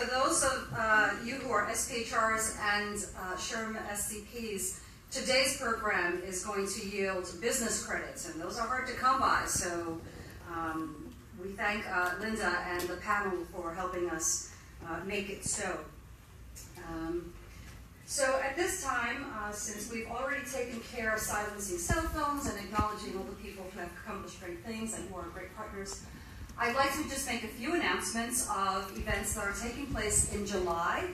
for those of you who are SPHRs and SHRM-SCPs, today's program is going to yield business credits, and those are hard to come by. So we thank Linda and the panel for helping us make it so. So at this time, since we've already taken care of silencing cell phones and acknowledging all the people who have accomplished great things and who are great partners, I'd like to just make a few announcements of events that are taking place in July,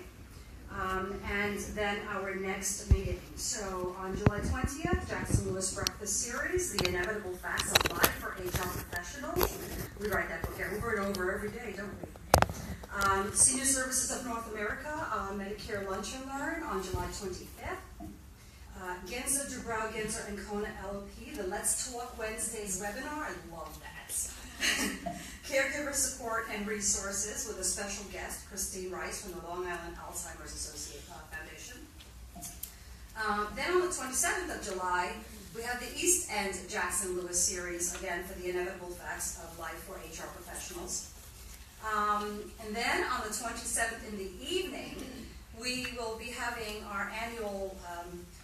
and then our next meeting. So on July 20th, Jackson Lewis Breakfast Series, The Inevitable Facts of Life for HR Professionals. We write that book over and over every day, don't we? Senior Services of North America, Medicare Lunch and Learn on July 25th. Genzer, Dubrau, Genzer, and Kona LP, the Let's Talk Wednesdays webinar. I love that. Caregiver Support and Resources with a special guest, Christine Rice from the Long Island Alzheimer's Association Foundation. Then on the 27th of July, we have the East End Jackson Lewis series, again for the Inevitable Facts of Life for HR Professionals. And then on the 27th in the evening, we will be having our annual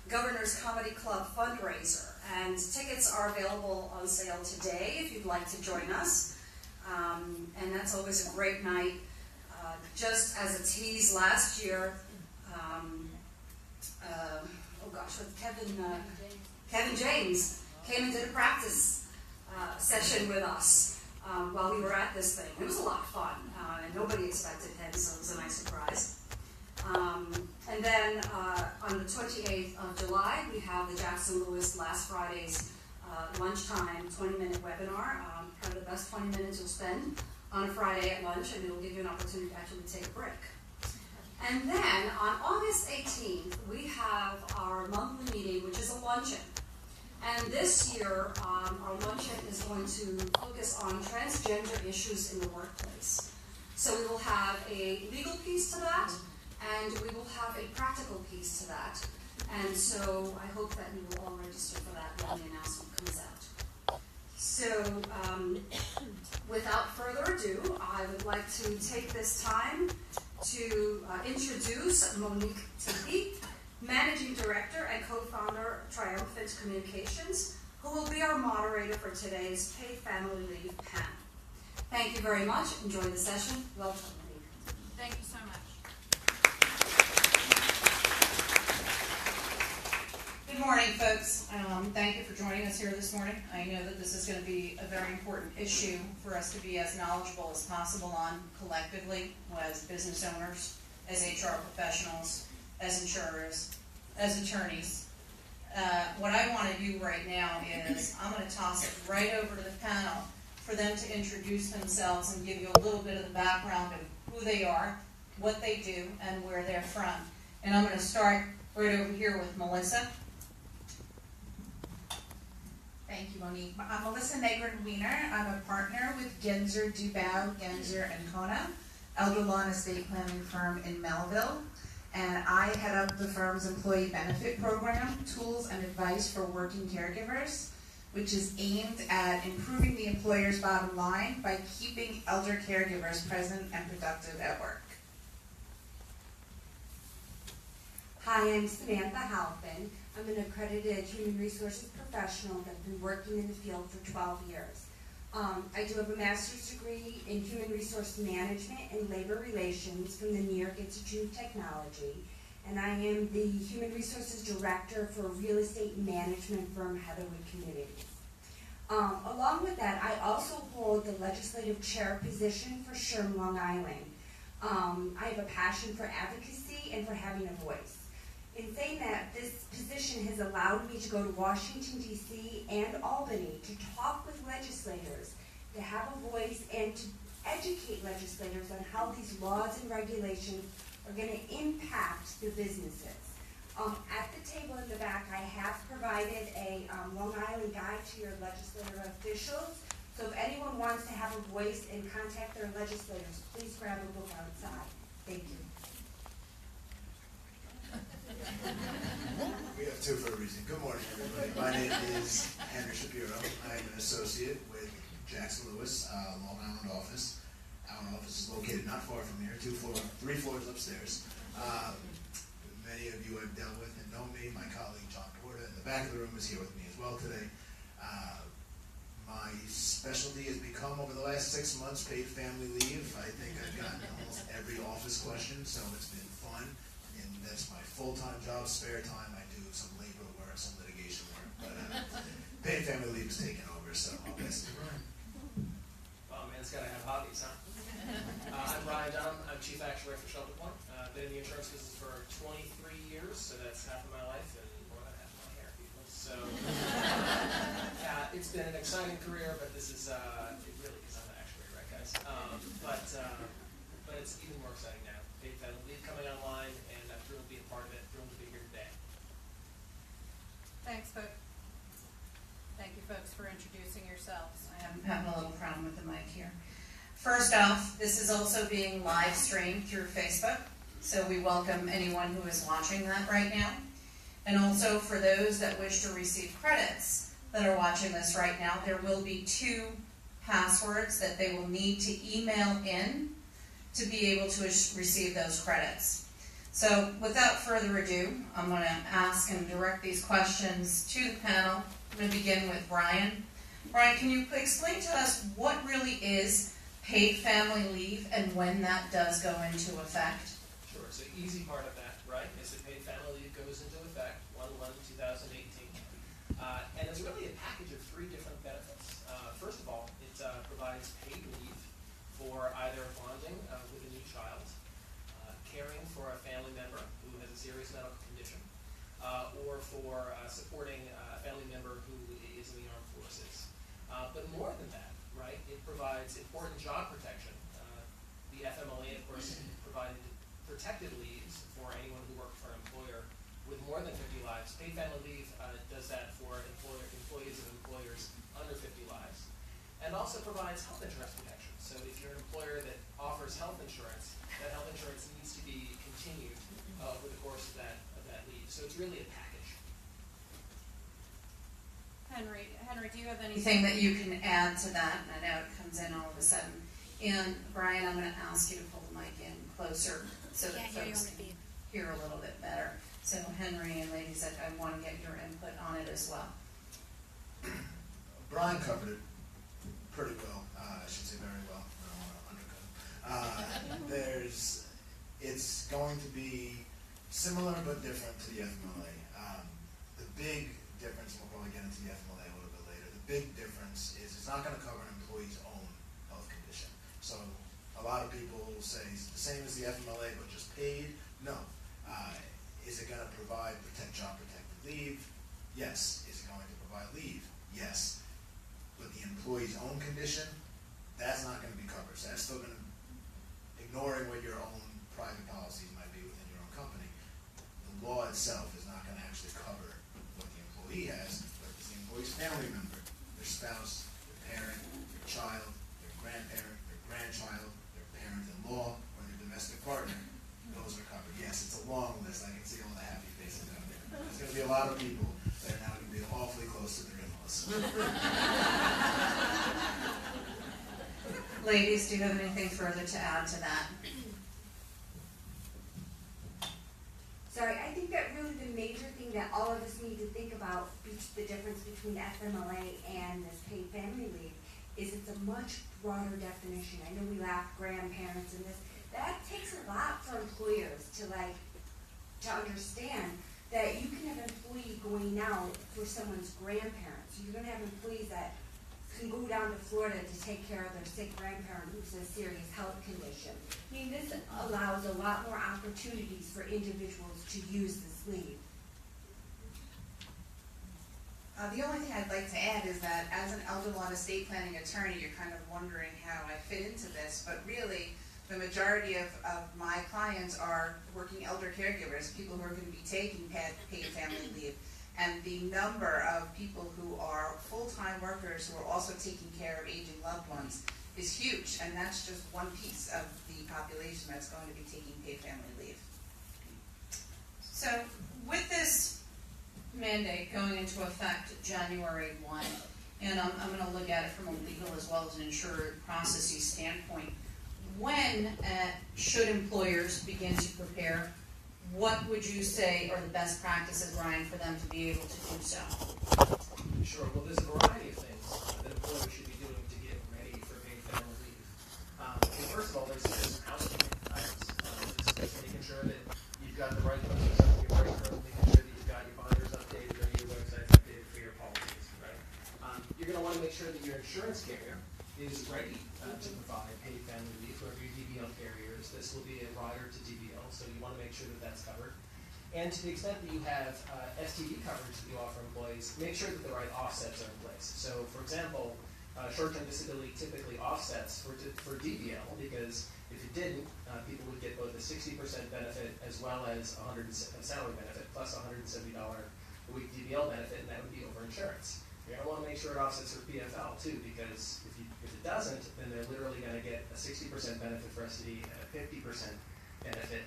Governor's Comedy Club fundraiser. And tickets are available on sale today if you'd like to join us. And that's always a great night. Just as a tease, last year, with Kevin James came and did a practice session with us while we were at this thing. It was a lot of fun, and nobody expected him, so it was a nice surprise. And then on the 28th of July, we have the Jackson Lewis last Friday's lunchtime 20-minute webinar. Probably the best 20 minutes you'll spend on a Friday at lunch, and it will give you an opportunity to actually take a break. And then on August 18th, we have our monthly meeting, which is a luncheon. And this year, our luncheon is going to focus on transgender issues in the workplace. So we will have a legal piece to that, and we will have a practical piece to that. And so I hope that you will all register for that when the announcement comes out. So without further ado, I would like to take this time to introduce Monique Tippy, Managing Director and Co-founder of Triumphant Communications, who will be our moderator for today's Paid Family Leave panel. Thank you very much. Enjoy the session. Welcome, Monique. Thank you so much. Good morning, folks. Thank you for joining us here this morning. I know that this is going to be a very important issue for us to be as knowledgeable as possible on collectively as business owners, as HR professionals, as insurers, as attorneys. What I want to do right now is I'm going to toss it right over to the panel for them to introduce themselves and give you a little bit of the background of who they are, what they do, and where they're from. And I'm going to start right over here with Melissa. Thank you, Monique. I'm Melissa Negrin-Wiener. I'm a partner with Genzer, Dubrau, Genzer, and Kona, elder law and estate planning firm in Melville. And I head up the firm's employee benefit program, Tools and Advice for Working Caregivers, which is aimed at improving the employer's bottom line by keeping elder caregivers present and productive at work. Hi, I'm Samantha Halpin. I'm an accredited human resources professional that's been working in the field for 12 years. I do have a master's degree in human resource management and labor relations from the New York Institute of Technology, and I am the human resources director for a real estate management firm, Heatherwood Communities. Along with that, I also hold the legislative chair position for SHRM Long Island. I have a passion for advocacy and for having a voice. In saying that, this position has allowed me to go to Washington, D.C. and Albany to talk with legislators, to have a voice, and to educate legislators on how these laws and regulations are going to impact the businesses. At the table in the back, I have provided a Long Island guide to your legislative officials. So if anyone wants to have a voice and contact their legislators, please grab a book outside. Thank you. We have two for a reason. Good morning, everybody. My name is Henry Shapiro. I'm an associate with Jackson Lewis, Long Island office, Our office is located not far from here, 3 floors upstairs. Many of you I've dealt with and know me. My colleague John Porter in the back of the room is here with me as well today. My specialty has become, over the last 6 months, paid family leave. I think I've gotten almost every office question, so it's been fun. And that's my full-time job. Spare time, I do some labor work, some litigation work. But paid family leave is taking over, so I'll pass it to Ryan. Oh, man's gotta have hobbies, huh? I'm Ryan Dunham. I'm Chief Actuary for ShelterPoint. Been in the insurance business for 23 years, so that's half of my life and more than half of my hair, people. So it's been an exciting career, but this is it really because I'm an actuary, right, guys? But it's even more exciting now. Paid family leave coming online, and I'm thrilled to be a part of it. Thrilled to be here today. Thanks, folks. Thank you, folks, for introducing yourselves. I am having a little problem with the mic here. First off, this is also being live streamed through Facebook, so we welcome anyone who is watching that right now. And also for those that wish to receive credits that are watching this right now, there will be 2 passwords that they will need to email in to be able to receive those credits. So without further ado, I'm going to ask and direct these questions to the panel. I'm going to begin with Brian. Brian, can you explain to us what really is paid family leave and when that does go into effect? Sure. So the easy part of that, right, is that paid family leave goes into effect 1/11/2018. And it's really a package of 3 different benefits. First of all, it provides paid leave for either bonding with a new child, caring for a family member who has a serious medical condition, or for supporting a family member who is in the armed forces. But more than that, right, it provides important job protection. The FMLA, of course, provided protected leaves for anyone who worked for an employer with more than 50 lives. Paid family leave does that for employees of employers under 50 lives. And also provides health insurance protection. So if you're an employer that offers health insurance, that health insurance needs to be continued over the course of that leave. So it's really a package. Henry, do you have anything that you can add to that? I know it comes in all of a sudden. And Brian, I'm going to ask you to pull the mic in closer so that folks can hear a little bit better. So Henry and ladies, I want to get your input on it as well. Brian covered it pretty well. I should say very well. I don't want to undercut him. It's going to be similar but different to the FMLA. The big difference, and we'll probably get into the FMLA a little bit later, the big difference is it's not going to cover an employee's own health condition. So a lot of people say it's the same as the FMLA but just paid. No. Is it going to provide job protected leave? Yes. Is it going to provide leave? Yes. But the employee's own condition, that's not going to be covered. So that's still going to, ignoring what your own private policies might be within your own company, the law itself is not going to actually cover what the employee has, but it's the employee's family member, their spouse, their parent, their child, their grandparent, their grandchild, their parent-in-law, or their domestic partner. Those are covered. Yes, it's a long list. I can see all the happy faces out there. There's going to be a lot of people that are now going to be awfully close to their in-laws. Ladies, do you have anything further to add to that? Sorry, I think that really the major thing that all of us need to think about, the difference between FMLA and this paid family leave, is it's a much broader definition. I know we laugh grandparents and this. That takes a lot for employers to understand that you can have an employee going out for someone's grandparents. You're going to have employees that can go down to Florida to take care of their sick grandparent who's in a serious health condition. I mean, this allows a lot more opportunities for individuals to use this leave. The only thing I'd like to add is that as an elder law and estate planning attorney, you're kind of wondering how I fit into this, but really, the majority of my clients are working elder caregivers, people who are going to be taking paid family leave. And the number of people who are full-time workers who are also taking care of aging loved ones is huge. And that's just one piece of the population that's going to be taking paid family leave. So with this mandate going into effect January 1, and I'm going to look at it from a legal as well as an insurer processes standpoint, when should employers begin to prepare? What would you say are the best practices, Ryan, for them to be able to do so? Sure. Well, there's a variety of things that employers should be doing to get ready for paid family leave. First of all, there's some housekeeping items. Just making sure that you've got the right things in your break room, making sure that you've got your binders updated or your websites updated for your policies, right? You're going to want to make sure that your insurance carrier is ready to provide paid family leave for your DBL carriers. This will be a rider to DBL, so you want to make sure that that's covered. And to the extent that you have STD coverage that you offer employees, make sure that the right offsets are in place. So, for example, short-term disability typically offsets for DBL, because if it didn't, people would get both a 60% benefit as well as a salary benefit plus $170 a week DBL benefit, and that would be over insurance. You're going to want to make sure it offsets for PFL too, because if it doesn't, then they're literally going to get a 60% benefit for STD and a 50% benefit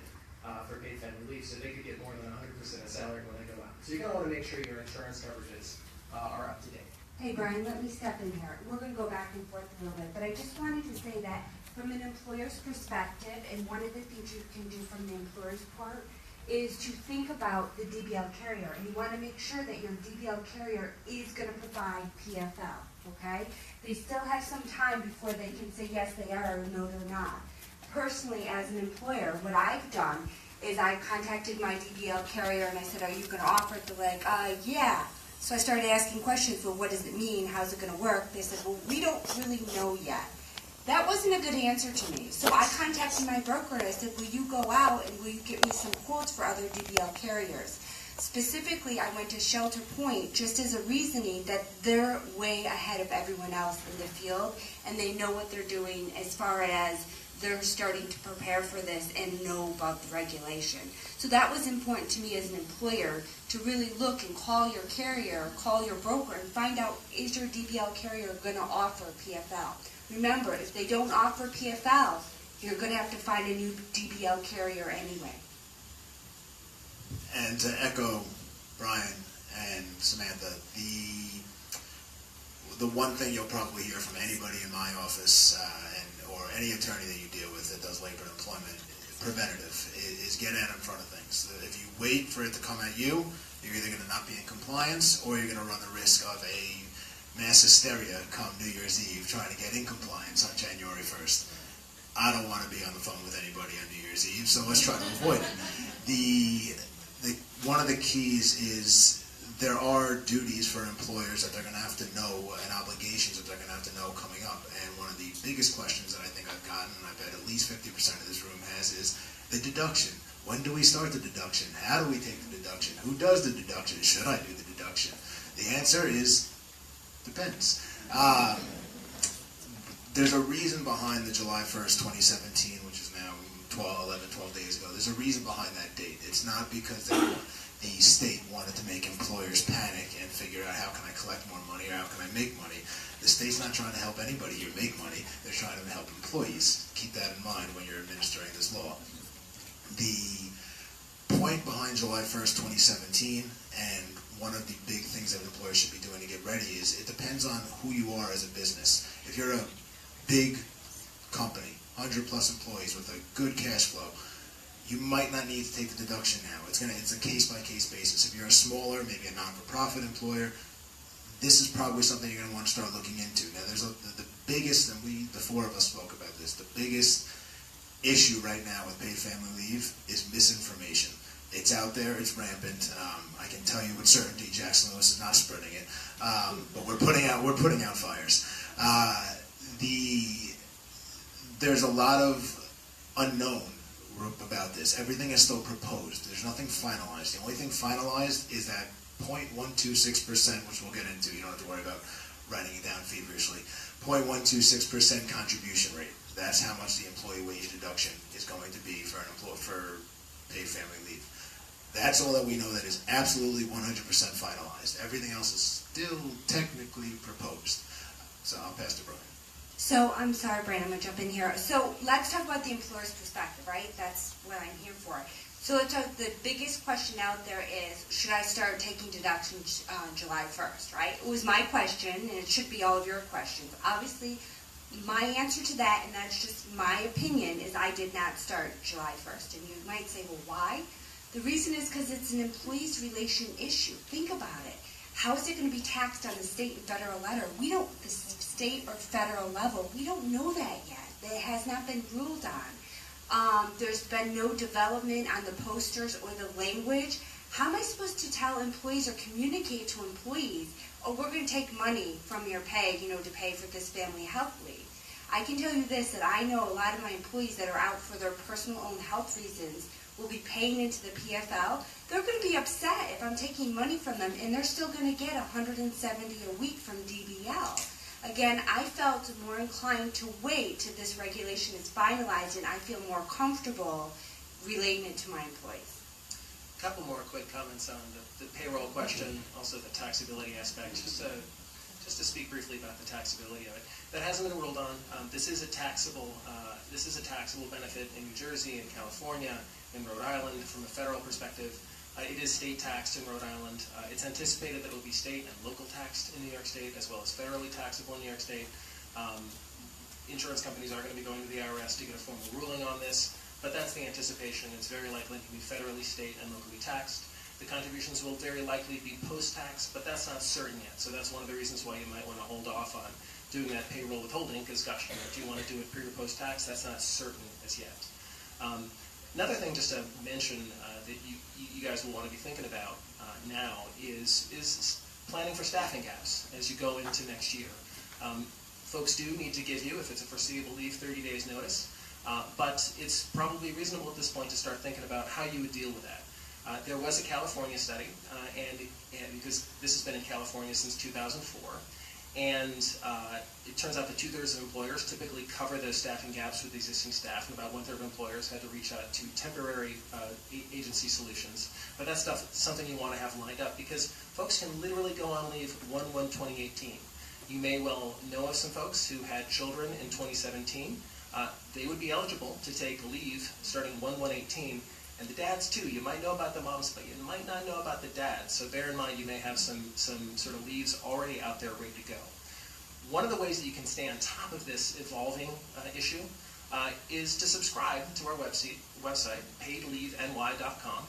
for paid family leave, so they could get more than 100% of salary when they go out. So you're going to want to make sure your insurance coverages are up to date. Hey Brian, let me step in here. We're going to go back and forth a little bit, but I just wanted to say that from an employer's perspective, and one of the things you can do from the employer's part is to think about the DBL carrier, and you want to make sure that your DBL carrier is going to provide PFL, okay? They still have some time before they can say yes they are or no they're not. Personally, as an employer, what I've done is I contacted my DBL carrier and I said, are you going to offer it? They're like, yeah. So I started asking questions, well, what does it mean? How's it going to work? They said, well, we don't really know yet. That wasn't a good answer to me. So I contacted my broker and I said, will you go out and will you get me some quotes for other DBL carriers? Specifically, I went to ShelterPoint just as a reasoning that they're way ahead of everyone else in the field and they know what they're doing as far as they're starting to prepare for this and know about the regulation. So that was important to me as an employer to really look and call your carrier, call your broker and find out, is your DBL carrier going to offer PFL? Remember, if they don't offer PFL, you're going to have to find a new DBL carrier anyway. And to echo Brian and Samantha, the one thing you'll probably hear from anybody in my office or any attorney that you deal with that does labor and employment preventative is get out in front of things. If you wait for it to come at you, you're either going to not be in compliance or you're going to run the risk of a mass hysteria come New Year's Eve trying to get in compliance on January 1st. I don't want to be on the phone with anybody on New Year's Eve, so let's try to avoid it. One of the keys is there are duties for employers that they're going to have to know and obligations that they're going to have to know coming up. And one of the biggest questions that I think I've gotten, and I bet at least 50% of this room has, is the deduction. When do we start the deduction? How do we take the deduction? Who does the deduction? Should I do the deduction? The answer is depends. There's a reason behind the July 1st, 2017, which is now 12 days ago. There's a reason behind that date. It's not because the state wanted to make employers panic and figure out how can I collect more money or how can I make money. The state's not trying to help anybody here make money. They're trying to help employees. Keep that in mind when you're administering this law. The point behind July 1st, 2017, and one of the big things that employers should be doing to get ready is it depends on who you are as a business. If you're a big company, 100 plus employees with a good cash flow, you might not need to take the deduction now. It's a case-by-case basis. If you're a smaller, maybe a non-for-profit employer, this is probably something you're going to want to start looking into. Now, there's the biggest, and the four of us spoke about this, the biggest issue right now with paid family leave is misinformation. It's out there, it's rampant. I can tell you with certainty Jackson Lewis is not spreading it, but we're putting out fires. There's a lot of unknown about this. Everything is still proposed. There's nothing finalized. The only thing finalized is that 0.126%, which we'll get into. You don't have to worry about writing it down feverishly. 0.126% contribution rate. That's how much the employee wage deduction is going to be for paid family leave. That's all that we know that is absolutely 100% finalized. Everything else is still technically proposed. So I'll pass to Brian. So, I'm sorry, Brian, I'm going to jump in here. So, let's talk about the employer's perspective, right? That's what I'm here for. So, the biggest question out there is, should I start taking deductions on July 1st, right? It was my question, and it should be all of your questions. Obviously, My answer to that, and that's just my opinion, is I did not start July 1st. And you might say, well, why? The reason is because it's an employees relation issue. Think about it. How is it going to be taxed on the state and federal level? The state or federal level, we don't know that yet. It has not been ruled on. There's been no development on the posters or the language. How am I supposed to tell employees or communicate to employees, oh, we're going to take money from your pay, to pay for this family health leave? I can tell you this, that I know a lot of my employees that are out for their personal own health reasons will be paying into the PFL. They're going to be upset if I'm taking money from them, and they're still going to get $170 a week from DBL. Again, I felt more inclined to wait till this regulation is finalized, and I feel more comfortable relating it to my employees. A couple more quick comments on the payroll question, also the taxability aspect. Just to speak briefly about the taxability of it. That hasn't been ruled on. This is a taxable benefit in New Jersey, in California, in Rhode Island. From a federal perspective, it is state taxed in Rhode Island. It's anticipated that it will be state and local taxed in New York State, as well as federally taxable in New York State. Insurance companies are going to be going to the IRS to get a formal ruling on this, but that's the anticipation. It's very likely to be federally, state, and locally taxed. The contributions will very likely be post-tax, but that's not certain yet. So that's one of the reasons why you might want to hold off on doing that payroll withholding, because gosh, do you want to do it pre or post-tax? That's not certain as yet. Another thing just to mention that you guys will want to be thinking about now is planning for staffing gaps as you go into next year. Folks do need to give you, if it's a foreseeable leave, 30 days notice, but it's probably reasonable at this point to start thinking about how you would deal with that. There was a California study, and because this has been in California since 2004, and it turns out that 2/3 of employers typically cover those staffing gaps with existing staff, and about 1/3 of employers had to reach out to temporary agency solutions. But that's something you want to have lined up, because folks can literally go on leave 1/1/2018. You may well know of some folks who had children in 2017. They would be eligible to take leave starting 1/1/18. And the dads too. You might know about the moms, but you might not know about the dads. So bear in mind you may have some sort of leaves already out there ready to go. One of the ways that you can stay on top of this evolving issue is to subscribe to our website, paidleaveny.com.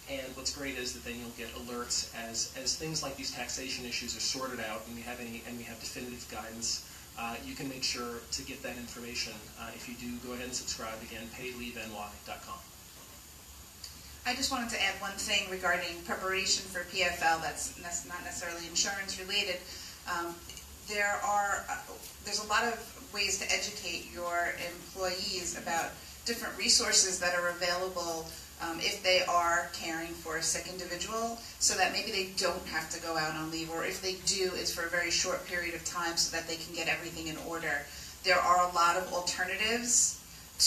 And what's great is that then you'll get alerts as things like these taxation issues are sorted out, and we have definitive guidance. You can make sure to get that information if you do go ahead and subscribe. Again, paidleaveny.com. I just wanted to add one thing regarding preparation for PFL that's not necessarily insurance related. There's a lot of ways to educate your employees about different resources that are available if they are caring for a sick individual, so that maybe they don't have to go out on leave, or if they do, it's for a very short period of time so that they can get everything in order. There are a lot of alternatives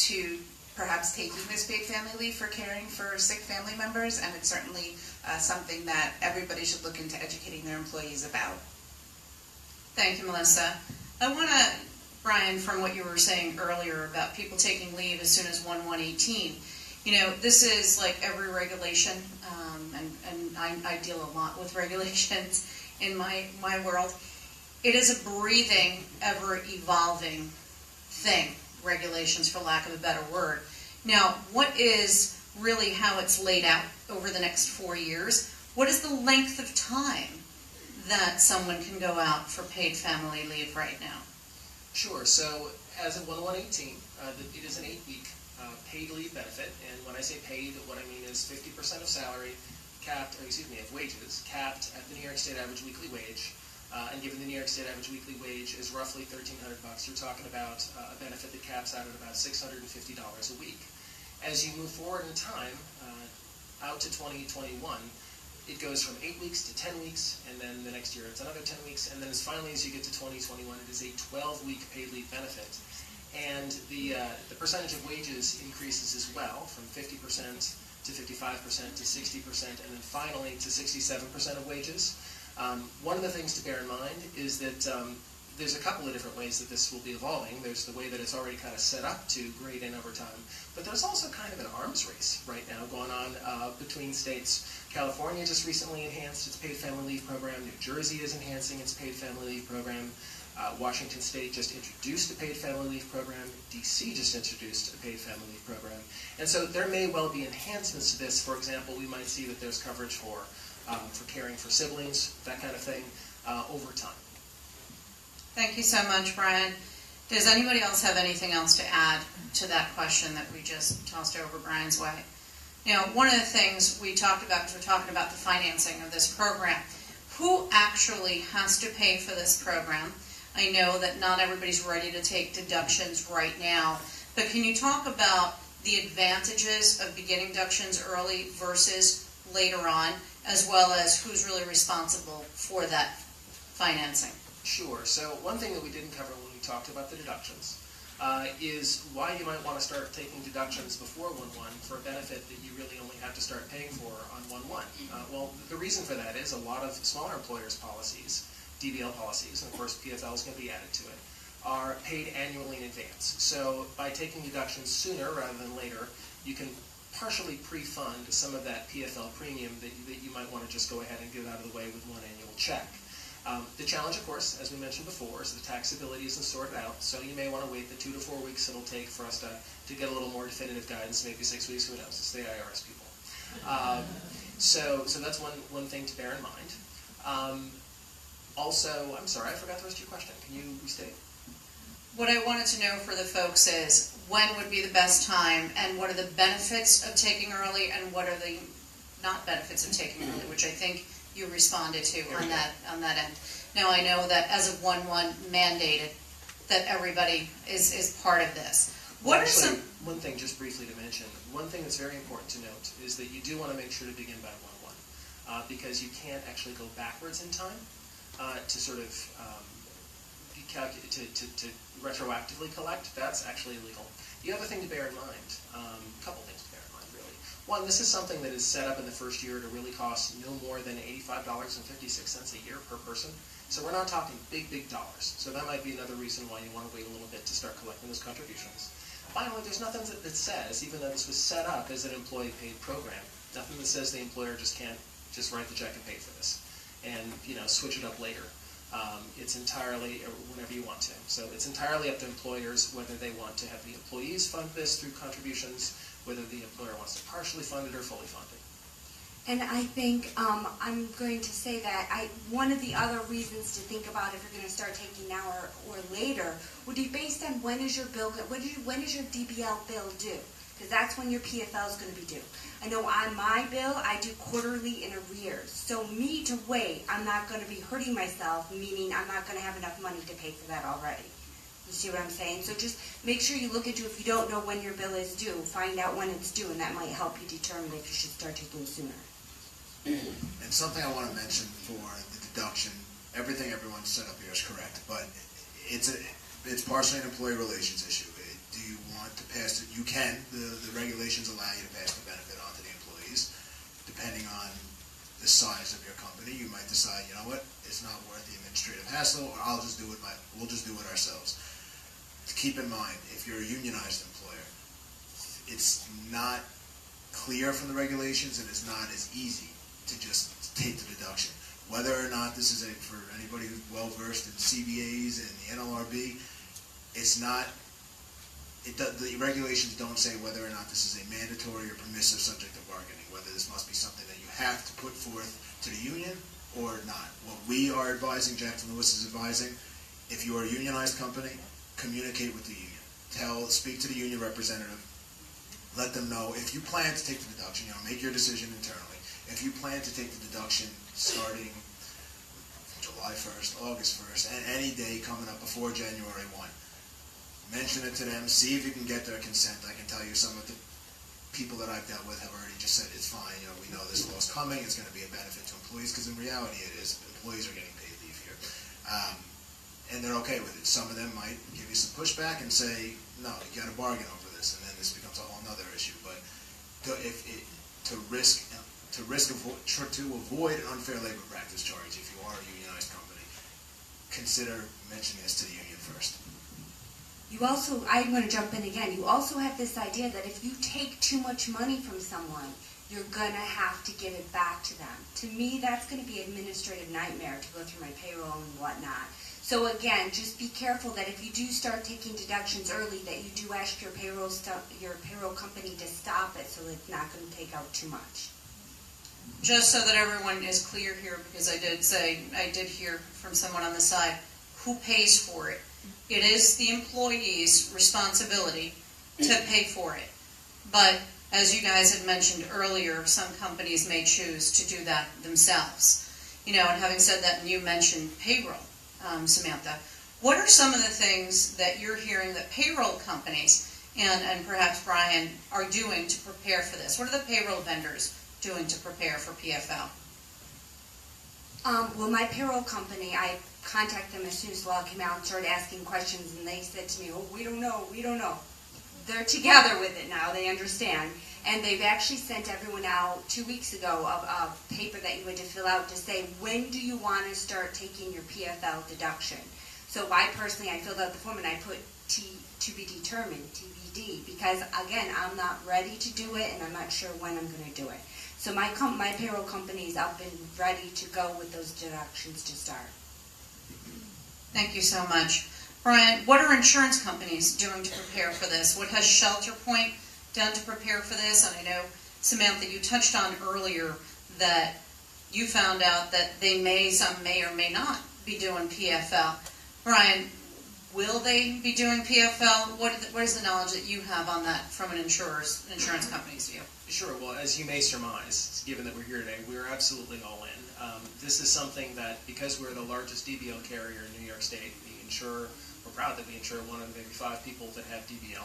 to perhaps taking this paid family leave for caring for sick family members, and it's certainly something that everybody should look into educating their employees about. Thank you, Melissa. I want to, Brian, from what you were saying earlier about people taking leave as soon as 1/1/18, this is like every regulation, and I deal a lot with regulations in my world. It is a breathing, ever-evolving thing, regulations for lack of a better word. Now, what is really how it's laid out over the next 4 years? What is the length of time that someone can go out for paid family leave right now? Sure. So as of 1/1/18, it is an 8-week paid leave benefit, and when I say paid, what I mean is 50% of salary of wages, capped at the New York State average weekly wage. And given the New York State average weekly wage is roughly $1,300, you're talking about a benefit that caps out at about $650 a week. As you move forward in time, out to 2021, it goes from 8 weeks to 10 weeks, and then the next year it's another 10 weeks, and then as you get to 2021, it is a 12-week paid leave benefit. And the percentage of wages increases as well, from 50% to 55% to 60%, and then finally to 67% of wages. One of the things to bear in mind is that there's a couple of different ways that this will be evolving. There's the way that it's already kind of set up to grade in over time, but there's also kind of an arms race right now going on between states. California just recently enhanced its paid family leave program. New Jersey is enhancing its paid family leave program. Washington State just introduced a paid family leave program. DC just introduced a paid family leave program. And so there may well be enhancements to this. For example, we might see that there's coverage for caring for siblings, that kind of thing, over time. Thank you so much, Brian. Does anybody else have anything else to add to that question that we just tossed over Brian's way? Now, one of the things we talked about, because we're talking about the financing of this program, who actually has to pay for this program? I know that not everybody's ready to take deductions right now, but can you talk about the advantages of beginning deductions early versus later on, as well as who's really responsible for that financing? Sure. So one thing that we didn't cover when we talked about the deductions is why you might want to start taking deductions before 1/1 for a benefit that you really only have to start paying for on 1/1. Well, the reason for that is a lot of smaller employers' policies, DBL policies, and of course PFL is going to be added to it, are paid annually in advance. So by taking deductions sooner rather than later, you can partially pre-fund some of that PFL premium that you might want to just go ahead and get out of the way with one annual check. The challenge, of course, as we mentioned before, is the taxability isn't sorted out, so you may want to wait the 2 to 4 weeks it'll take for us to get a little more definitive guidance, maybe 6 weeks, who knows, it's the IRS people. So that's one thing to bear in mind. Also, I'm sorry, I forgot the rest of your question. Can you restate? What I wanted to know for the folks is when would be the best time, and what are the benefits of taking early, and what are the not benefits of taking early, which I think you responded to on that end. Now I know that as of 1/1 mandated that everybody is part of this. What are some? One thing just briefly to mention, one thing that's very important to note is that you do want to make sure to begin by 1/1 because you can't actually go backwards in time to sort of to retroactively collect. That's actually illegal. The other thing to bear in mind, a couple things to bear in mind really. One, this is something that is set up in the first year to really cost no more than $85.56 a year per person. So we're not talking big dollars. So that might be another reason why you want to wait a little bit to start collecting those contributions. Finally, there's nothing that says, even though this was set up as an employee-paid program, nothing that says the employer just can't just write the check and pay for this and switch it up later. It's entirely, or whenever you want to. So it's entirely up to employers whether they want to have the employees fund this through contributions, whether the employer wants to partially fund it or fully fund it. And I think I'm going to say that one of the other reasons to think about if you're going to start taking now or later would be based on when is your bill, when is your DBL bill due? Because that's when your PFL is going to be due. I know on my bill, I do quarterly in arrears. So me to wait, I'm not going to be hurting myself, meaning I'm not going to have enough money to pay for that already. You see what I'm saying? So just make sure you look into, if you don't know when your bill is due, find out when it's due, and that might help you determine if you should start taking sooner. And something I want to mention for the deduction, everything everyone set up here is correct, but it's partially an employee relations issue. Do you want to pass it? You can. The regulations allow you to pass the benefit on to the employees. Depending on the size of your company, you might decide, you know what, it's not worth the administrative hassle, or we'll just do it ourselves. To keep in mind, if you're a unionized employer, it's not clear from the regulations, and it's not as easy to just take the deduction. Whether or not this is for anybody who's well versed in CBAs and the NLRB, it's not. The regulations don't say whether or not this is a mandatory or permissive subject of bargaining, whether this must be something that you have to put forth to the union or not. What we are advising, Jackson Lewis is advising, if you are a unionized company, communicate with the union. Speak to the union representative. Let them know if you plan to take the deduction, make your decision internally. If you plan to take the deduction starting July 1st, August 1st, and any day coming up before January 1, mention it to them, see if you can get their consent. I can tell you some of the people that I've dealt with have already just said it's fine, we know this law's coming, it's going to be a benefit to employees, because in reality it is. Employees are getting paid leave here. And they're okay with it. Some of them might give you some pushback and say, no, you got to bargain over this, and then this becomes a whole other issue. But to avoid an unfair labor practice charge, if you are a unionized company, consider mentioning this to the union first. You also, I'm going to jump in again, you also have this idea that if you take too much money from someone, you're going to have to give it back to them. To me, that's going to be an administrative nightmare to go through my payroll and whatnot. So again, just be careful that if you do start taking deductions early, that you do ask your payroll company to stop it, so it's not going to take out too much. Just so that everyone is clear here, because I did hear from someone on the side, who pays for it? It is the employee's responsibility to pay for it. But as you guys had mentioned earlier, some companies may choose to do that themselves. You know, and having said that, and you mentioned payroll, Samantha, what are some of the things that you're hearing that payroll companies and perhaps Brian are doing to prepare for this? What are the payroll vendors doing to prepare for PFL? Well, my payroll company, I contacted them as soon as the law came out and started asking questions, and they said to me, oh, we don't know. They're together with it now, they understand. And they've actually sent everyone out 2 weeks ago a paper that you had to fill out to say, when do you want to start taking your PFL deduction? So I filled out the form and I put to be determined, TBD, because again, I'm not ready to do it and I'm not sure when I'm going to do it. So my payroll company is up and ready to go with those deductions to start. Thank you so much. Brian, what are insurance companies doing to prepare for this? What has ShelterPoint done to prepare for this? And I know, Samantha, you touched on earlier that you found out that some may or may not be doing PFL. Brian, will they be doing PFL? What is the knowledge that you have on that from an insurance company's view? Sure. Well, as you may surmise, given that we're here today, we're absolutely all in. This is something that, because we're the largest DBL carrier in New York State, we're proud that we insure 1 out of every 5 people that have DBL.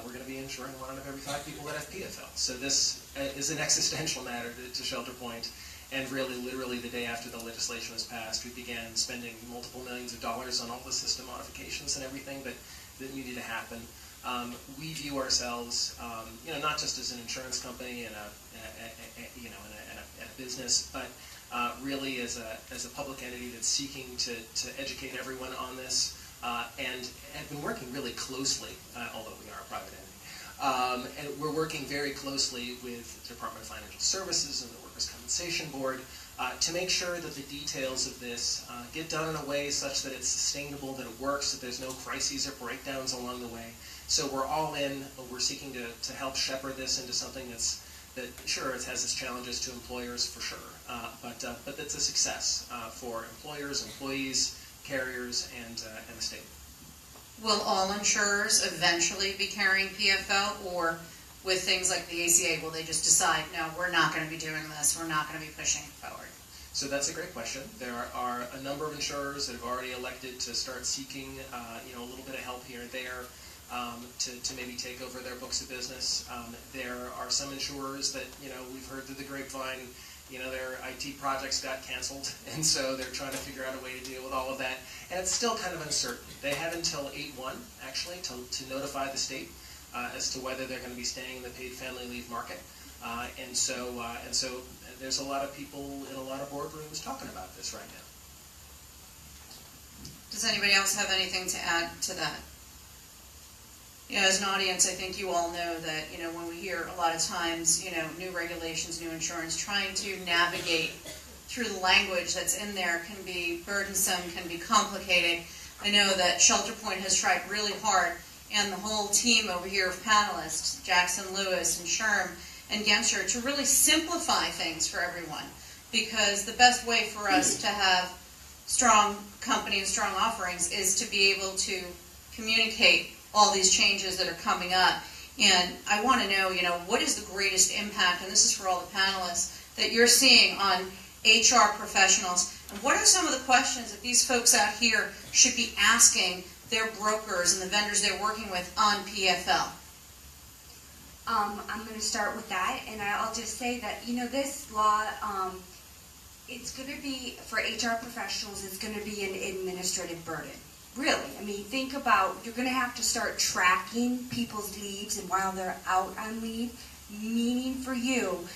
We're going to be insuring 1 out of every 5 people that have PFL. So this is an existential matter to ShelterPoint. And really, literally, the day after the legislation was passed, we began spending multiple millions of dollars on all the system modifications and everything that needed to happen. We view ourselves, not just as an insurance company and a business, but really as a public entity that's seeking to educate everyone on this, and have been working really closely, although we are a private entity, and we're working very closely with the Department of Financial Services and the Workers' Compensation Board to make sure that the details of this get done in a way such that it's sustainable, that it works, that there's no crises or breakdowns along the way. So we're all in. We're seeking to help shepherd this into something that sure, it has its challenges to employers for sure, but it's a success for employers, employees, carriers, and the state. Will all insurers eventually be carrying PFL, or with things like the ACA, will they just decide, no, we're not going to be doing this, we're not going to be pushing it forward? So that's a great question. There are a number of insurers that have already elected to start seeking a little bit of help here and there to maybe take over their books of business. There are some insurers that, we've heard through the grapevine, their IT projects got canceled, and so they're trying to figure out a way to deal with all of that. And it's still kind of uncertain. They have until 8/1, actually, to notify the state as to whether they're going to be staying in the paid family leave market. And so there's a lot of people in a lot of boardrooms talking about this right now. Does anybody else have anything to add to that? As an audience, I think you all know that, when we hear a lot of times, new regulations, new insurance, trying to navigate through the language that's in there can be burdensome, can be complicated. I know that ShelterPoint has tried really hard, and the whole team over here of panelists, Jackson, Lewis, and Sherm, and Genscher, to really simplify things for everyone. Because the best way for us to have strong company and strong offerings is to be able to communicate all these changes that are coming up. And I want to know, what is the greatest impact, and this is for all the panelists, that you're seeing on HR professionals, and what are some of the questions that these folks out here should be asking their brokers and the vendors they're working with on PFL? I'm going to start with that, and I'll just say that, this law, it's going to be, for HR professionals, it's going to be an administrative burden. Really, think about, you're going to have to start tracking people's leaves and while they're out on leave, meaning for you,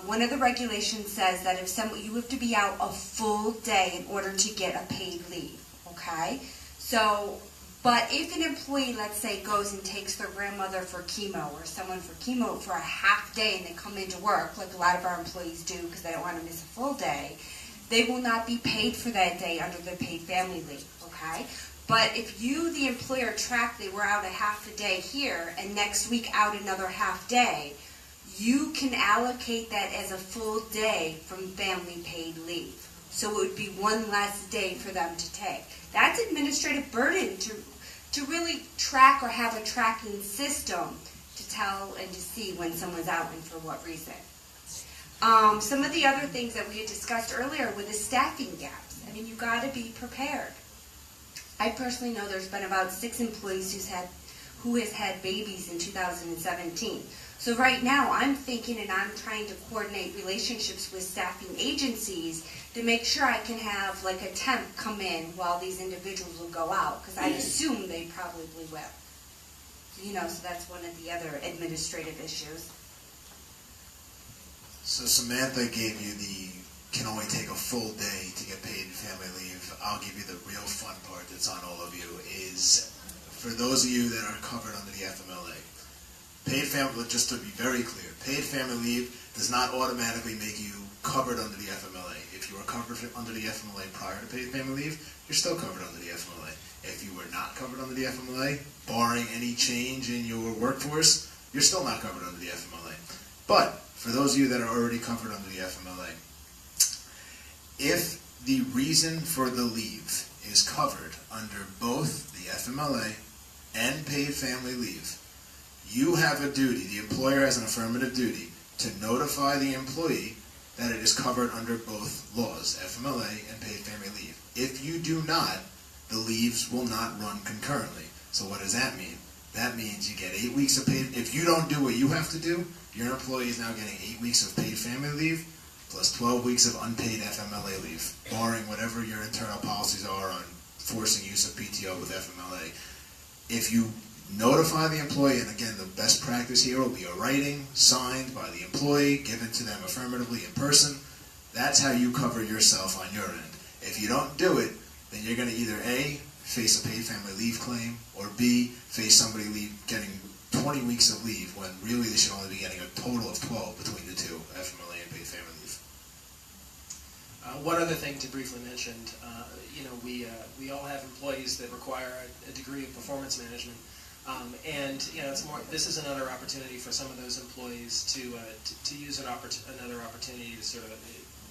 one of the regulations says that you have to be out a full day in order to get a paid leave, okay? So, but if an employee, let's say, goes and takes their grandmother for chemo or someone for chemo for a half day and they come into work, like a lot of our employees do because they don't want to miss a full day, they will not be paid for that day under the paid family leave, okay? But if you, the employer, track they were out a half a day here and next week out another half day, you can allocate that as a full day from family paid leave. So it would be one less day for them to take. That's administrative burden to really track or have a tracking system to tell and to see when someone's out and for what reason. Some of the other things that we had discussed earlier were the staffing gaps. I mean, you got to be prepared. I personally know there's been about 6 employees who has had babies in 2017. So right now I'm thinking and I'm trying to coordinate relationships with staffing agencies to make sure I can have like a temp come in while these individuals will go out, because I assume they probably will. You know, so that's one of the other administrative issues. So Samantha gave you can only take a full day to get paid family leave. I'll give you the real fun part that's on all of you is, for those of you that are covered under the FMLA, paid family, just to be very clear, paid family leave does not automatically make you covered under the FMLA. If you were covered under the FMLA prior to paid family leave, you're still covered under the FMLA. If you were not covered under the FMLA, barring any change in your workforce, you're still not covered under the FMLA. But for those of you that are already covered under the FMLA, if the reason for the leave is covered under both the FMLA and paid family leave, you have a duty, the employer has an affirmative duty, to notify the employee that it is covered under both laws, FMLA and paid family leave. If you do not, the leaves will not run concurrently. So what does that mean? That means you get 8 weeks of paid, if you don't do what you have to do, your employee is now getting 8 weeks of paid family leave plus 12 weeks of unpaid FMLA leave, barring whatever your internal policies are on forcing use of PTO with FMLA. If you notify the employee, and again, the best practice here will be a writing signed by the employee, given to them affirmatively in person. That's how you cover yourself on your end. If you don't do it, then you're going to either A, face a paid family leave claim, or B, face somebody getting 20 weeks of leave when really they should only be getting a total of 12 between the two, FMLA and paid family leave. One other thing to briefly mention, we all have employees that require a degree of performance management, and this is another opportunity for some of those employees to use another opportunity to sort of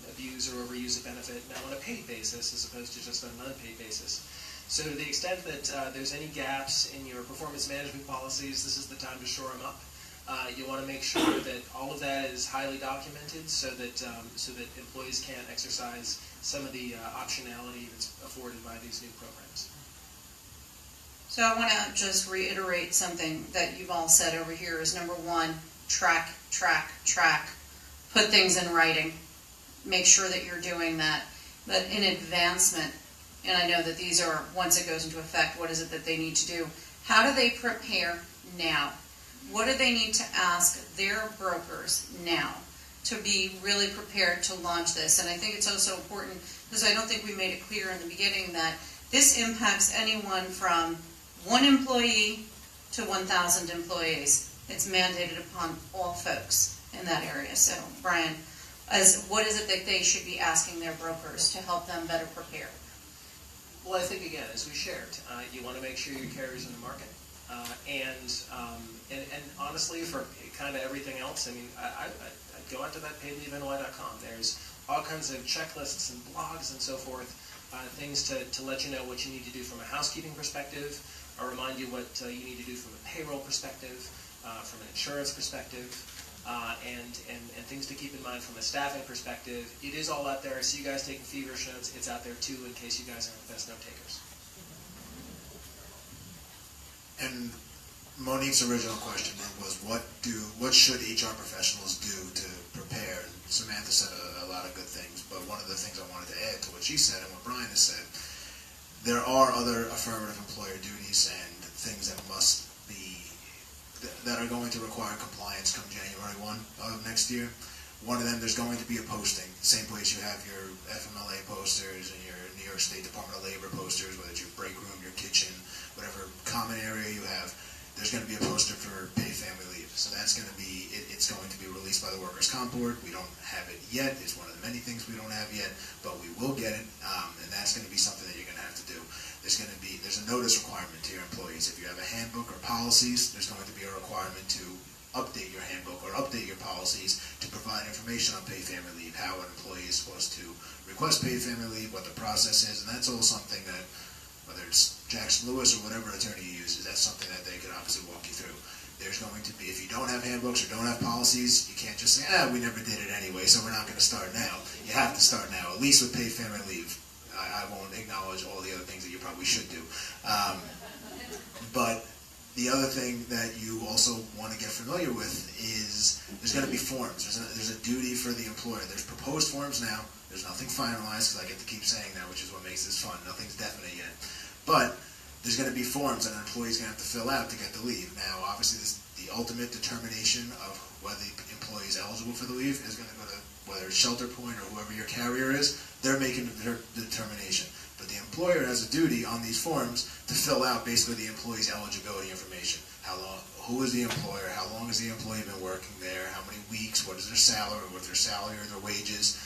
abuse or overuse a benefit now on a paid basis as opposed to just on an unpaid basis. So to the extent that there's any gaps in your performance management policies, this is the time to shore them up. You want to make sure that all of that is highly documented so that employees can exercise some of the optionality that's afforded by these new programs. So I want to just reiterate something that you've all said over here is number one, track. Put things in writing. Make sure that you're doing that. But in advancement, and I know that these are, once it goes into effect, what is it that they need to do? How do they prepare now? What do they need to ask their brokers now to be really prepared to launch this? And I think it's also important, because I don't think we made it clear in the beginning, that this impacts anyone from 1 employee to 1,000 employees. It's mandated upon all folks in that area. So, Brian, what is it that they should be asking their brokers to help them better prepare? Well, I think, again, as we shared, you want to make sure your carrier's in the market. And honestly, for kind of everything else, I mean, I'd go out to that paidleavenly.com. There's all kinds of checklists and blogs and so forth, things to let you know what you need to do from a housekeeping perspective, or remind you what you need to do from a payroll perspective, from an insurance perspective, and things to keep in mind from a staffing perspective. It is all out there. I see you guys taking feverish notes. It's out there too, in case you guys aren't the best note takers. And Monique's original question then was, what should HR professionals do to prepare? And Samantha said a lot of good things, but one of the things I wanted to add to what she said and what Brian has said, there are other affirmative employer duties and things that that are going to require compliance come January 1 of next year. One of them, there's going to be a posting, the same place you have your FMLA posters and your New York State Department of Labor posters, whether it's your break room, your kitchen, whatever common area you have. there's going to be a poster for paid family leave. So that's going to be, it's going to be released by the Workers' Comp Board. We don't have it yet. It's one of the many things we don't have yet, but we will get it, and that's going to be something that you're going to have to do. There's a notice requirement to your employees. If you have a handbook or policies, there's going to be a requirement to update your handbook or update your policies to provide information on paid family leave, how an employee is supposed to request paid family leave, what the process is, and that's all something that, whether it's Jackson Lewis or whatever attorney you use, that's something that they can obviously walk you through. There's going to be, if you don't have handbooks or don't have policies, you can't just say, we never did it anyway, so we're not going to start now. You have to start now, at least with paid family leave. I won't acknowledge all the other things that you probably should do. But the other thing that you also want to get familiar with is there's going to be forms. There's a duty for the employer. There's proposed forms now. There's nothing finalized, because I get to keep saying that, which is what makes this fun. Nothing's definite yet. But there's going to be forms that an employee's going to have to fill out to get the leave. Now, obviously, the ultimate determination of whether the employee is eligible for the leave is going to go to whether it's ShelterPoint or whoever your carrier is. They're making the determination. But the employer has a duty on these forms to fill out basically the employee's eligibility information. How long, who is the employer, how long has the employee been working there, how many weeks, what is their salary, what their salary or their wages.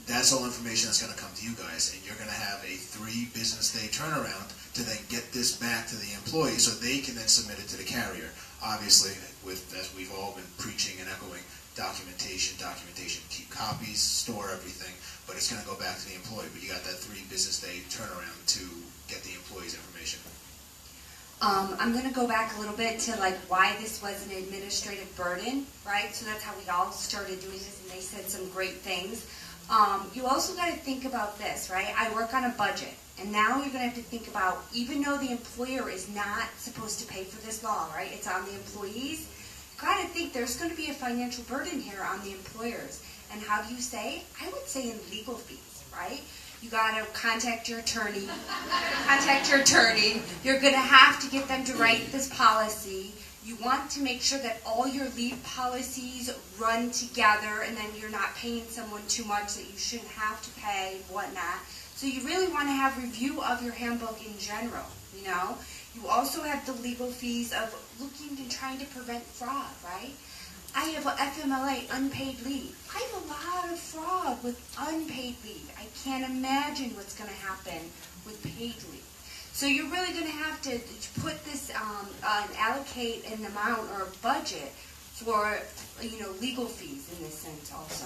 That's all information that's going to come to you guys, and you're going to have a 3 business day turnaround to then get this back to the employee so they can then submit it to the carrier. Obviously, as we've all been preaching and echoing, documentation, keep copies, store everything, but it's going to go back to the employee. But you got that 3 business day turnaround to get the employee's information. I'm going to go back a little bit to like why this was an administrative burden, right? So that's how we all started doing this, and they said some great things. You also got to think about this, right? I work on a budget, and now you're going to have to think about, even though the employer is not supposed to pay for this law, right? It's on the employees. You got to think there's going to be a financial burden here on the employers. And how do you say? I would say in legal fees, right? You got to contact your attorney. You're going to have to get them to write this policy. You want to make sure that all your leave policies run together, and then you're not paying someone too much that you shouldn't have to pay, whatnot. So you really want to have review of your handbook in general, you know. You also have the legal fees of looking and trying to prevent fraud, right? I have a FMLA, unpaid leave. I have a lot of fraud with unpaid leave. I can't imagine what's going to happen with paid leave. So you're really going to have to put this, allocate an amount or a budget for, legal fees in this sense also.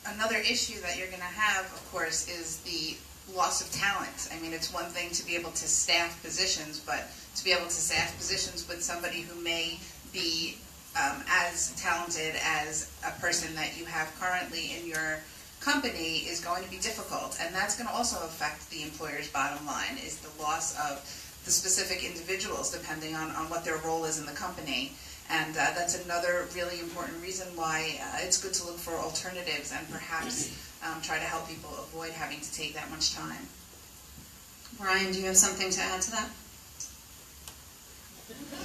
Another issue that you're going to have, of course, is the loss of talent. I mean, it's one thing to be able to staff positions, but to be able to staff positions with somebody who may be as talented as a person that you have currently in your company is going to be difficult, and that's going to also affect the employer's bottom line, is the loss of the specific individuals depending on what their role is in the company. And that's another really important reason why it's good to look for alternatives and perhaps try to help people avoid having to take that much time. Brian, do you have something to add to that?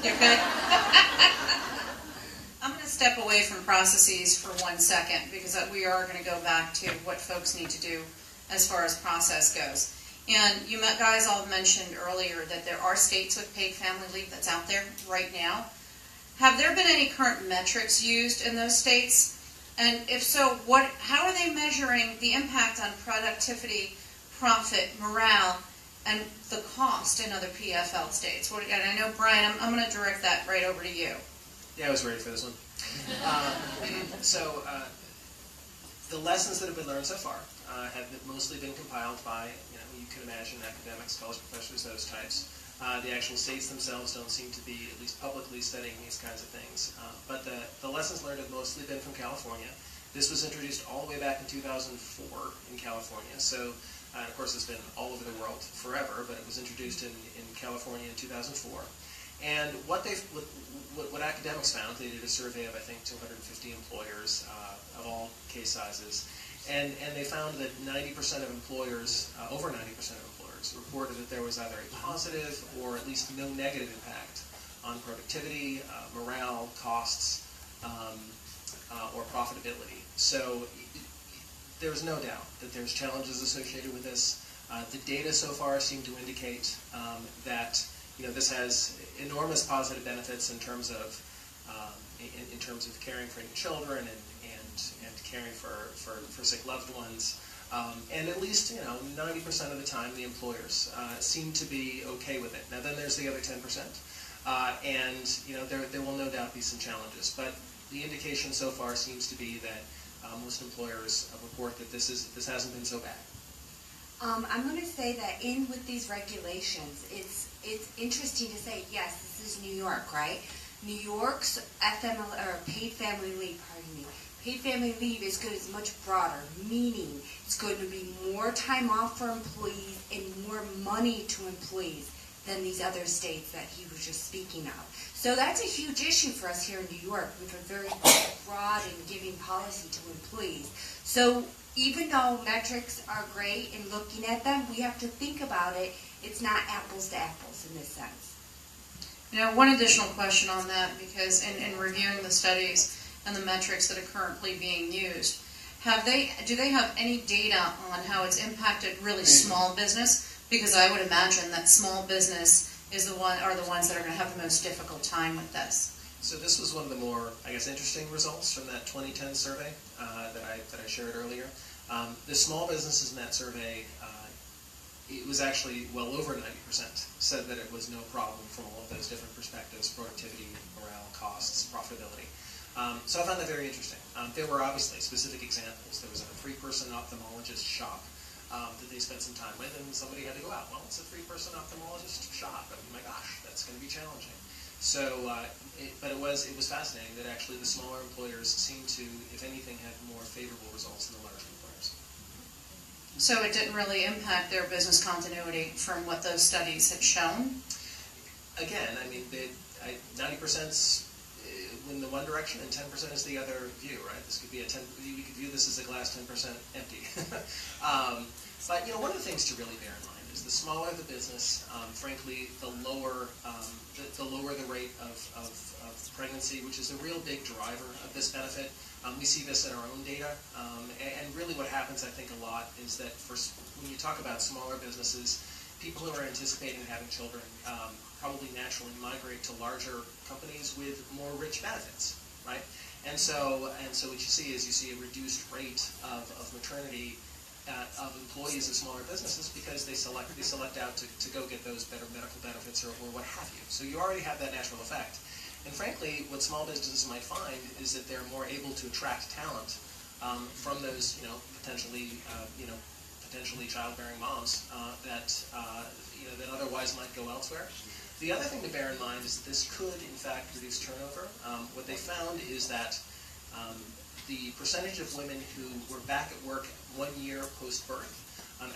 You're good? I'm going to step away from processes for 1 second, because we are going to go back to what folks need to do as far as process goes. And you guys all mentioned earlier that there are states with paid family leave that's out there right now. Have there been any current metrics used in those states? And if so, how are they measuring the impact on productivity, profit, morale, and the cost in other PFL states? And I know, Brian, I'm going to direct that right over to you. Yeah, I was ready for this one. The lessons that have been learned so far have mostly been compiled by, you can imagine, academics, college professors, those types. The actual states themselves don't seem to be, at least publicly, studying these kinds of things. But the lessons learned have mostly been from California. This was introduced all the way back in 2004 in California. So, and of course, it's been all over the world forever, but it was introduced in California in 2004. And what academics found, they did a survey of, I think, 250 employers of all case sizes, and they found that 90% of employers, over 90% of employers, reported that there was either a positive or at least no negative impact on productivity, morale, costs, or profitability. So there's no doubt that there's challenges associated with this. The data so far seem to indicate that this has enormous positive benefits in terms of in terms of caring for any children and caring for sick loved ones. And at least 90% of the time the employers seem to be okay with it. Now then there's the other 10%, and there will no doubt be some challenges. But the indication so far seems to be that most employers report that this hasn't been so bad. I'm going to say that with these regulations, it's interesting to say, yes, this is New York, right? New York's paid family leave, paid family leave is much broader, meaning it's going to be more time off for employees and more money to employees than these other states that he was just speaking of. So that's a huge issue for us here in New York, with a very broad and giving policy to employees. So even though metrics are great in looking at them, we have to think about it. It's not apples to apples in this sense. One additional question on that, because in reviewing the studies and the metrics that are currently being used, do they have any data on how it's impacted really small business? Because I would imagine that small business are the ones that are going to have the most difficult time with this. So this was one of the more, interesting results from that 2010 survey that I shared earlier. The small businesses in that survey, it was actually well over 90% said that it was no problem from all of those different perspectives: productivity, morale, costs, profitability. So I found that very interesting. There were obviously specific examples. There was a 3-person ophthalmologist shop that they spent some time with, and somebody had to go out. Well, it's a 3-person ophthalmologist shop, and my gosh, that's going to be challenging. So, but it was fascinating that actually the smaller employers seemed to, if anything, have more favorable results than the larger employers. So it didn't really impact their business continuity from what those studies had shown? Again, 90%'s in the one direction and 10% is the other view, right? This could be we could view this as a glass 10% empty. But one of the things to really bear in mind is the smaller the business, frankly, the lower the rate of pregnancy, which is a real big driver of this benefit. We see this in our own data, and really what happens, I think, a lot is that when you talk about smaller businesses, people who are anticipating having children probably naturally migrate to larger companies with more rich benefits, right? And so what you see is a reduced rate of maternity of employees of smaller businesses because they select out to go get those better medical benefits or what have you. So you already have that natural effect. And frankly, what small businesses might find is that they're more able to attract talent from those potentially childbearing moms that otherwise might go elsewhere. The other thing to bear in mind is that this could, in fact, reduce turnover. What they found is that the percentage of women who were back at work 1 year post-birth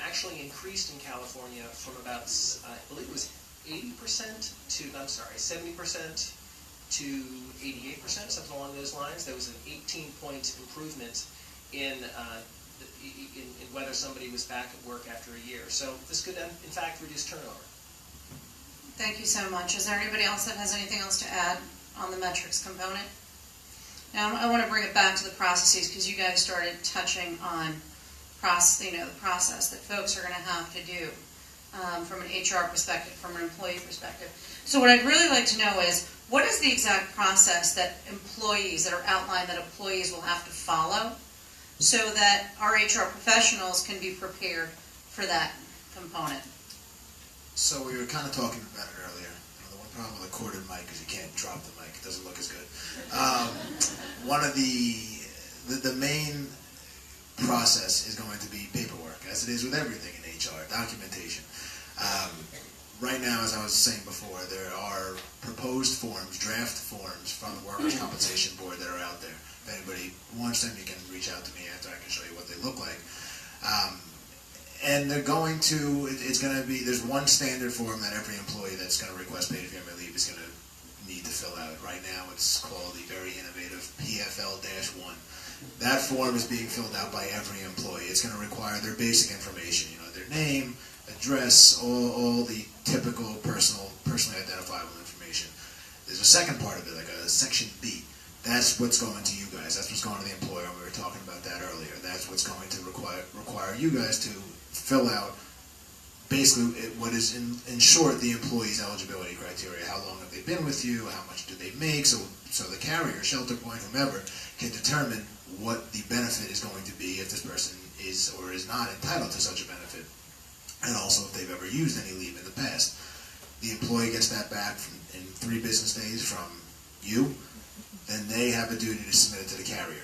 actually increased in California from about, I believe it was 70% to 88%, something along those lines. There was an 18-point improvement in whether somebody was back at work after a year. So this could, in fact, reduce turnover. Thank you so much. Is there anybody else that has anything else to add on the metrics component? Now, I want to bring it back to the processes because you guys started touching on the process that folks are going to have to do from an HR perspective, from an employee perspective. So what I'd really like to know is, what is the exact process that are outlined that employees will have to follow so that our HR professionals can be prepared for that component? So we were kind of talking about it earlier. The one problem with a corded mic is you can't drop the mic. It doesn't look as good. One of the main process is going to be paperwork, as it is with everything in HR, documentation. Right now, as I was saying before, there are proposed forms, draft forms from the Workers' Compensation Board that are out there. If anybody wants them, you can reach out to me after I can show you what they look like. And there's one standard form that every employee that's going to request paid family leave is going to need to fill out. Right now, it's called the very innovative PFL-1. That form is being filled out by every employee. It's going to require their basic information, their name, address, all the typical personally identifiable information. There's a second part of it, like a section B. That's what's going to you guys. That's what's going to the employer. We were talking about that earlier. That's what's going to require you guys to fill out basically what is in short the employee's eligibility criteria. How long have they been with you? How much do they make? So the carrier, ShelterPoint, whomever, can determine what the benefit is going to be if this person is or is not entitled to such a benefit, and also if they've ever used any leave in the past. The employee gets that back in 3 business days from you, then they have a duty to submit it to the carrier.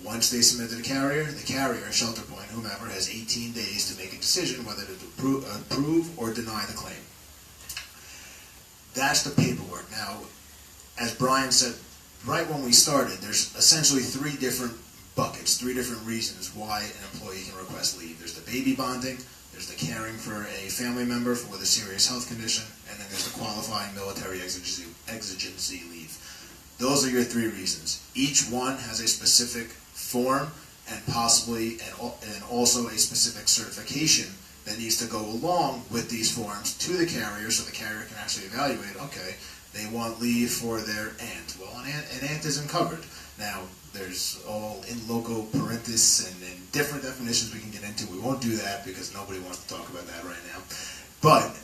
Once they submit to the carrier, ShelterPoint, whomever, has 18 days to make a decision whether to approve or deny the claim. That's the paperwork. Now, as Brian said, right when we started, there's essentially 3 different buckets, 3 different reasons why an employee can request leave. There's the baby bonding, there's the caring for a family member with a serious health condition, and then there's the qualifying military exigency leave. Those are your 3 reasons. Each one has a specific form and possibly and also a specific certification that needs to go along with these forms to the carrier, so the carrier can actually evaluate, okay, they want leave for their aunt. Well, an aunt isn't covered. Now, there's all in loco parentis and different definitions we can get into. We won't do that because nobody wants to talk about that right now. But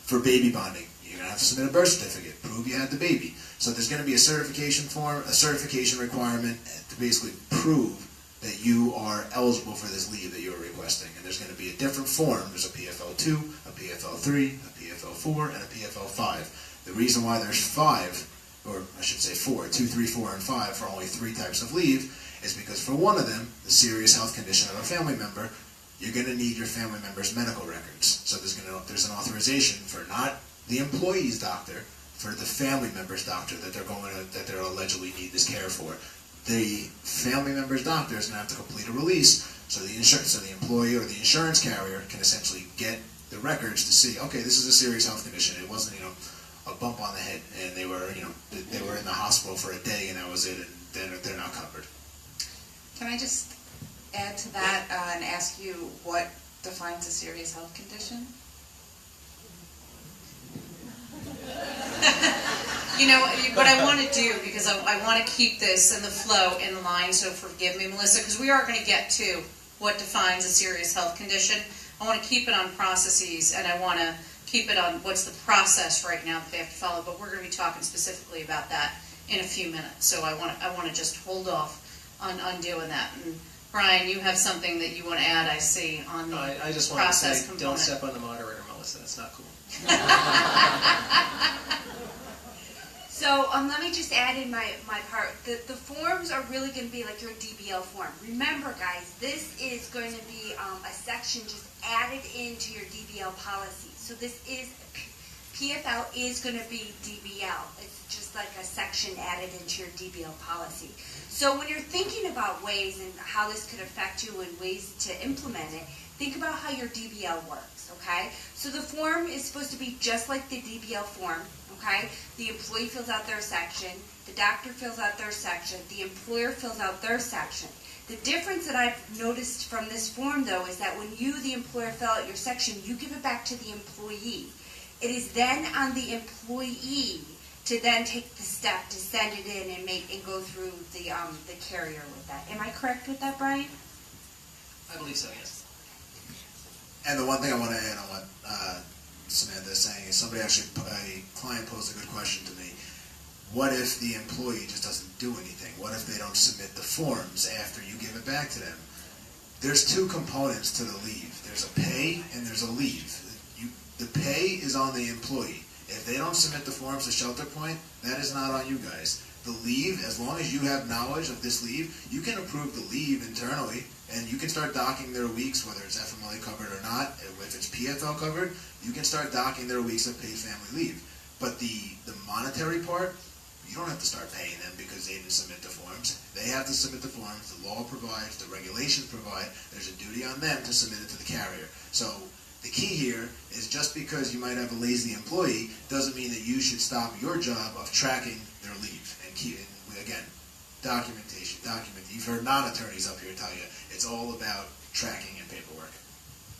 for baby bonding, you're going to have to submit a birth certificate, prove you had the baby. So there's going to be a certification form, a certification requirement to basically prove that you are eligible for this leave that you're requesting. And there's going to be a different form. There's a PFL2, a PFL3, a PFL4, and a PFL5. The reason why there's 5, or I should say 4, 2, 3, 4, and 5 for only 3 types of leave is because for one of them, the serious health condition of a family member, you're going to need your family member's medical records. So there's an authorization for not the employee's doctor, for the family member's doctor that they're allegedly need this care for. The family member's doctor is going to have to complete a release, so the employee or the insurance carrier can essentially get the records to see, okay, this is a serious health condition. It wasn't, a bump on the head, and they were in the hospital for a day, and that was it, and they're not covered. Can I just add to that and ask you what defines a serious health condition? What I want to do, because I want to keep this in the flow in line, so forgive me, Melissa, because we are going to get to what defines a serious health condition. I want to keep it on processes, and I want to keep it on what's the process right now that they have to follow, but we're going to be talking specifically about that in a few minutes. So I want to just hold off on doing that. And Brian, you have something that you want to add, I see, on the I just want to process say, component. don't step on the moderator, Melissa. That's not cool. So let me just add in my part. The forms are really going to be like your DBL form. Remember, guys, this is going to be a section just added into your DBL policy. So this is, PFL is going to be DBL. It's just like a section added into your DBL policy. So when you're thinking about ways and how this could affect you and ways to implement it, think about how your DBL works, okay? So the form is supposed to be just like the DBL form, okay? The employee fills out their section, the doctor fills out their section, the employer fills out their section. The difference that I've noticed from this form, though, is that when you, the employer, fill out your section, you give it back to the employee. It is then on the employee to then take the step to send it in and go through the carrier with that. Am I correct with that, Brian? I believe so, yes. And the one thing I want to add on what Samantha is saying is a client posed a good question to me. What if the employee just doesn't do anything? What if they don't submit the forms after you give it back to them? There's 2 components to the leave. There's a pay and there's a leave. The pay is on the employee. If they don't submit the forms to ShelterPoint, that is not on you guys. The leave, as long as you have knowledge of this leave, you can approve the leave internally, and you can start docking their weeks, whether it's FMLA covered or not. If it's PFL covered, you can start docking their weeks of paid family leave. But the monetary part, you don't have to start paying them because they didn't submit the forms. They have to submit the forms. The law provides, the regulations provide. There's a duty on them to submit it to the carrier. So the key here is just because you might have a lazy employee doesn't mean that you should stop your job of tracking their leave and keep it. Again, documentation. You've heard non-attorneys up here tell you it's all about tracking and paperwork.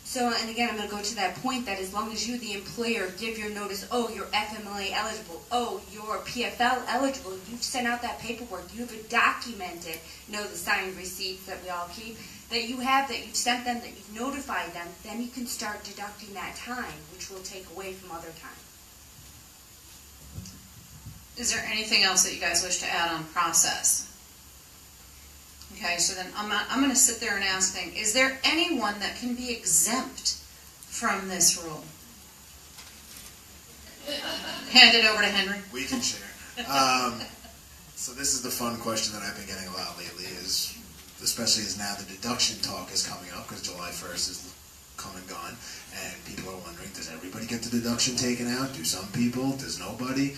So So, and again, I'm going to go to that point that as long as you, the employer, give your notice, oh, you're FMLA eligible, oh, you're PFL eligible, you've sent out that paperwork, you've documented, the signed receipts that we all keep, that you have, that you've sent them, that you've notified them, then you can start deducting that time, which will take away from other time. Is there anything else that you guys wish to add on process? Okay, so then I'm going to sit there and ask things. Is there anyone that can be exempt from this rule? Hand it over to Henry. We can share. So this is the fun question that I've been getting a lot lately, is especially as now the deduction talk is coming up, because July 1st is come and gone, and people are wondering, does everybody get the deduction taken out? Do some people? Does nobody?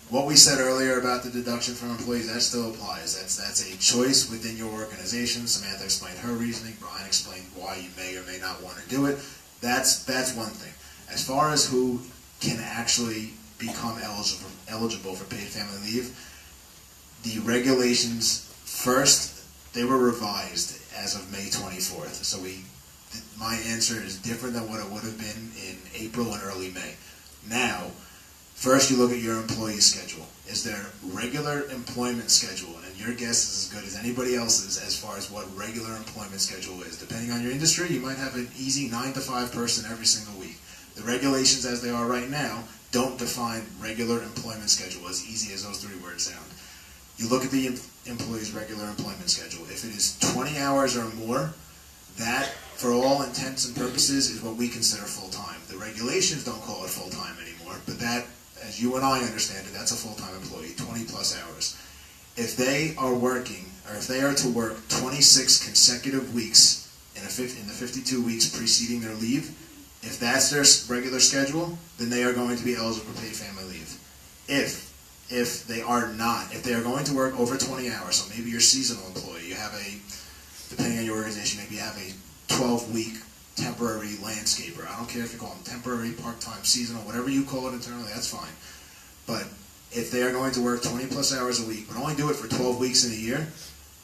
What we said earlier about the deduction from employees, that still applies. That's a choice within your organization. Samantha explained her reasoning. Brian explained why you may or may not want to do it. That's one thing. As far as who can actually become eligible for paid family leave, the regulations first, they were revised as of May 24th. So my answer is different than what it would have been in April and early May. Now, first, you look at your employee schedule. Is there regular employment schedule? And your guess is as good as anybody else's as far as what regular employment schedule is. Depending on your industry, you might have an easy 9-to-5 person every single week. The regulations as they are right now don't define regular employment schedule as easy as those 3 words sound. You look at the employee's regular employment schedule. If it is 20 hours or more, that, for all intents and purposes, is what we consider full-time. The regulations don't call it full-time anymore, but that, as you and I understand it, that's a full-time employee, 20-plus hours. If they are working, or if they are to work 26 consecutive weeks in the 52 weeks preceding their leave, if that's their regular schedule, then they are going to be eligible for paid family leave. If they are not, if they are going to work over 20 hours, so maybe you're a seasonal employee, you have depending on your organization, maybe you have a 12-week temporary landscaper. I don't care if you call them temporary, part-time, seasonal, whatever you call it internally, that's fine. But if they are going to work 20-plus hours a week, but only do it for 12 weeks in a year,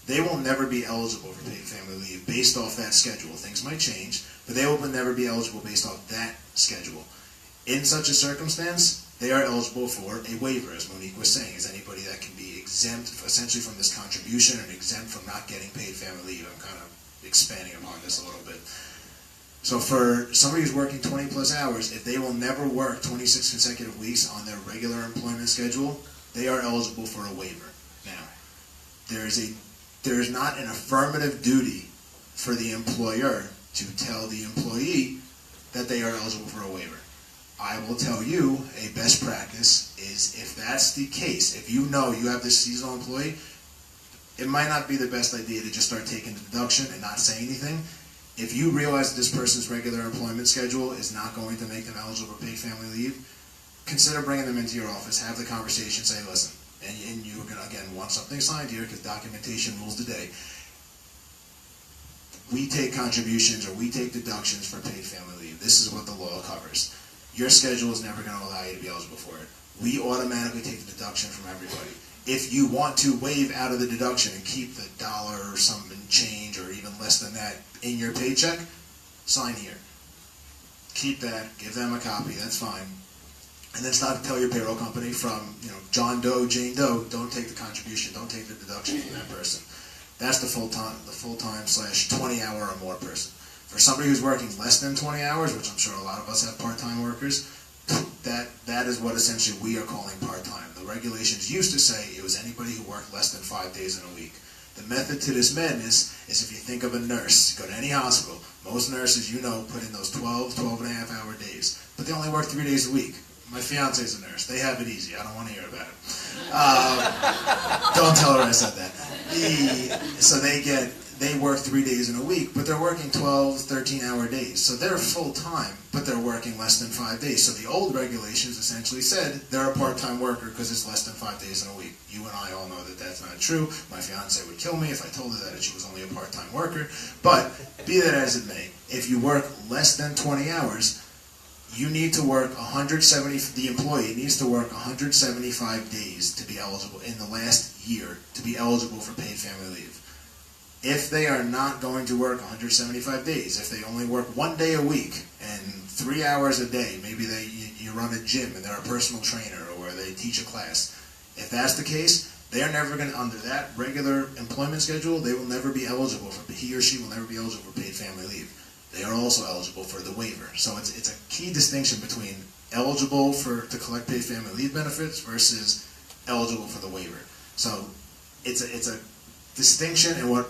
they will never be eligible for paid family leave based off that schedule. Things might change, but they will never be eligible based off that schedule. In such a circumstance, they are eligible for a waiver, as Monique was saying, is anybody that can be exempt essentially from this contribution and exempt from not getting paid family leave. I'm kind of expanding upon this a little bit. So for somebody who's working 20-plus hours, if they will never work 26 consecutive weeks on their regular employment schedule, they are eligible for a waiver. Now, there is not an affirmative duty for the employer to tell the employee that they are eligible for a waiver. I will tell you a best practice is, if that's the case, if you know you have this seasonal employee, it might not be the best idea to just start taking the deduction and not say anything. If you realize that this person's regular employment schedule is not going to make them eligible for paid family leave, consider bringing them into your office, have the conversation, say, listen, and you're going to, again, want something signed here because documentation rules the day. We take contributions or we take deductions for paid family leave. This is what the law covers. Your schedule is never going to allow you to be eligible for it. We automatically take the deduction from everybody. If you want to waive out of the deduction and keep the dollar or something change or even less than that in your paycheck, sign here. Keep that, give them a copy, that's fine. And then start to tell your payroll company from, John Doe, Jane Doe, don't take the contribution, don't take the deduction from that person. That's the full-time / 20-hour or more person. For somebody who's working less than 20 hours, which I'm sure a lot of us have part-time workers, that is what essentially we are calling part-time. The regulations used to say it was anybody who worked less than 5 days in a week. The method to this madness is, if you think of a nurse, go to any hospital, most nurses put in those 12.5-hour days, but they only work 3 days a week. My fiance's a nurse. They have it easy. I don't want to hear about it. Don't tell her I said that. So they work 3 days in a week, but they're working 12, 13-hour days. So they're full-time, but they're working less than 5 days. So the old regulations essentially said they're a part-time worker because it's less than 5 days in a week. You and I all know that that's not true. My fiance would kill me if I told her that she was only a part-time worker. But be that as it may, if you work less than 20 hours, you need to work the employee needs to work 175 days to be eligible in the last year to be eligible for paid family leave. If they are not going to work 175 days, if they only work 1 day a week and 3 hours a day, maybe you run a gym and they're a personal trainer or they teach a class. If that's the case, they are never going to, under that regular employment schedule, they will never be eligible for, he or she will never be eligible for paid family leave. They are also eligible for the waiver. So it's a key distinction between eligible to collect paid family leave benefits versus eligible for the waiver. So it's a distinction, and what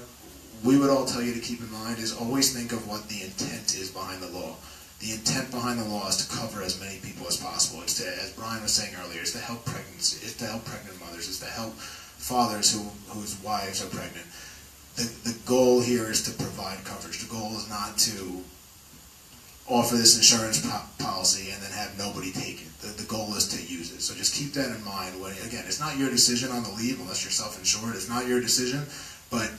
we would all tell you to keep in mind is always think of what the intent is behind the law. The intent behind the law is to cover as many people as possible. It's to, as Brian was saying earlier, it's to help pregnancy, it's to help pregnant mothers, it's to help fathers whose wives are pregnant. The goal here is to provide coverage. The goal is not to offer this insurance policy and then have nobody take it. The goal is to use it. So just keep that in mind. When, again, it's not your decision on the leave unless you're self-insured. It's not your decision, but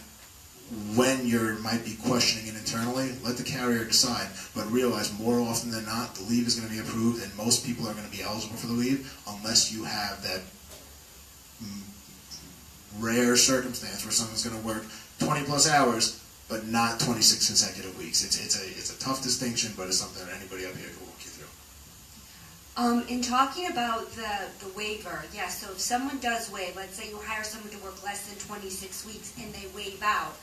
when you might be questioning it internally, let the carrier decide, but realize more often than not, the leave is going to be approved and most people are going to be eligible for the leave unless you have that rare circumstance where someone's going to work 20 plus hours but not 26 consecutive weeks. It's a tough distinction, but it's something that anybody up here can walk you through. In talking about the waiver, yes, so if someone does waive, let's say you hire someone to work less than 26 weeks and they waive out,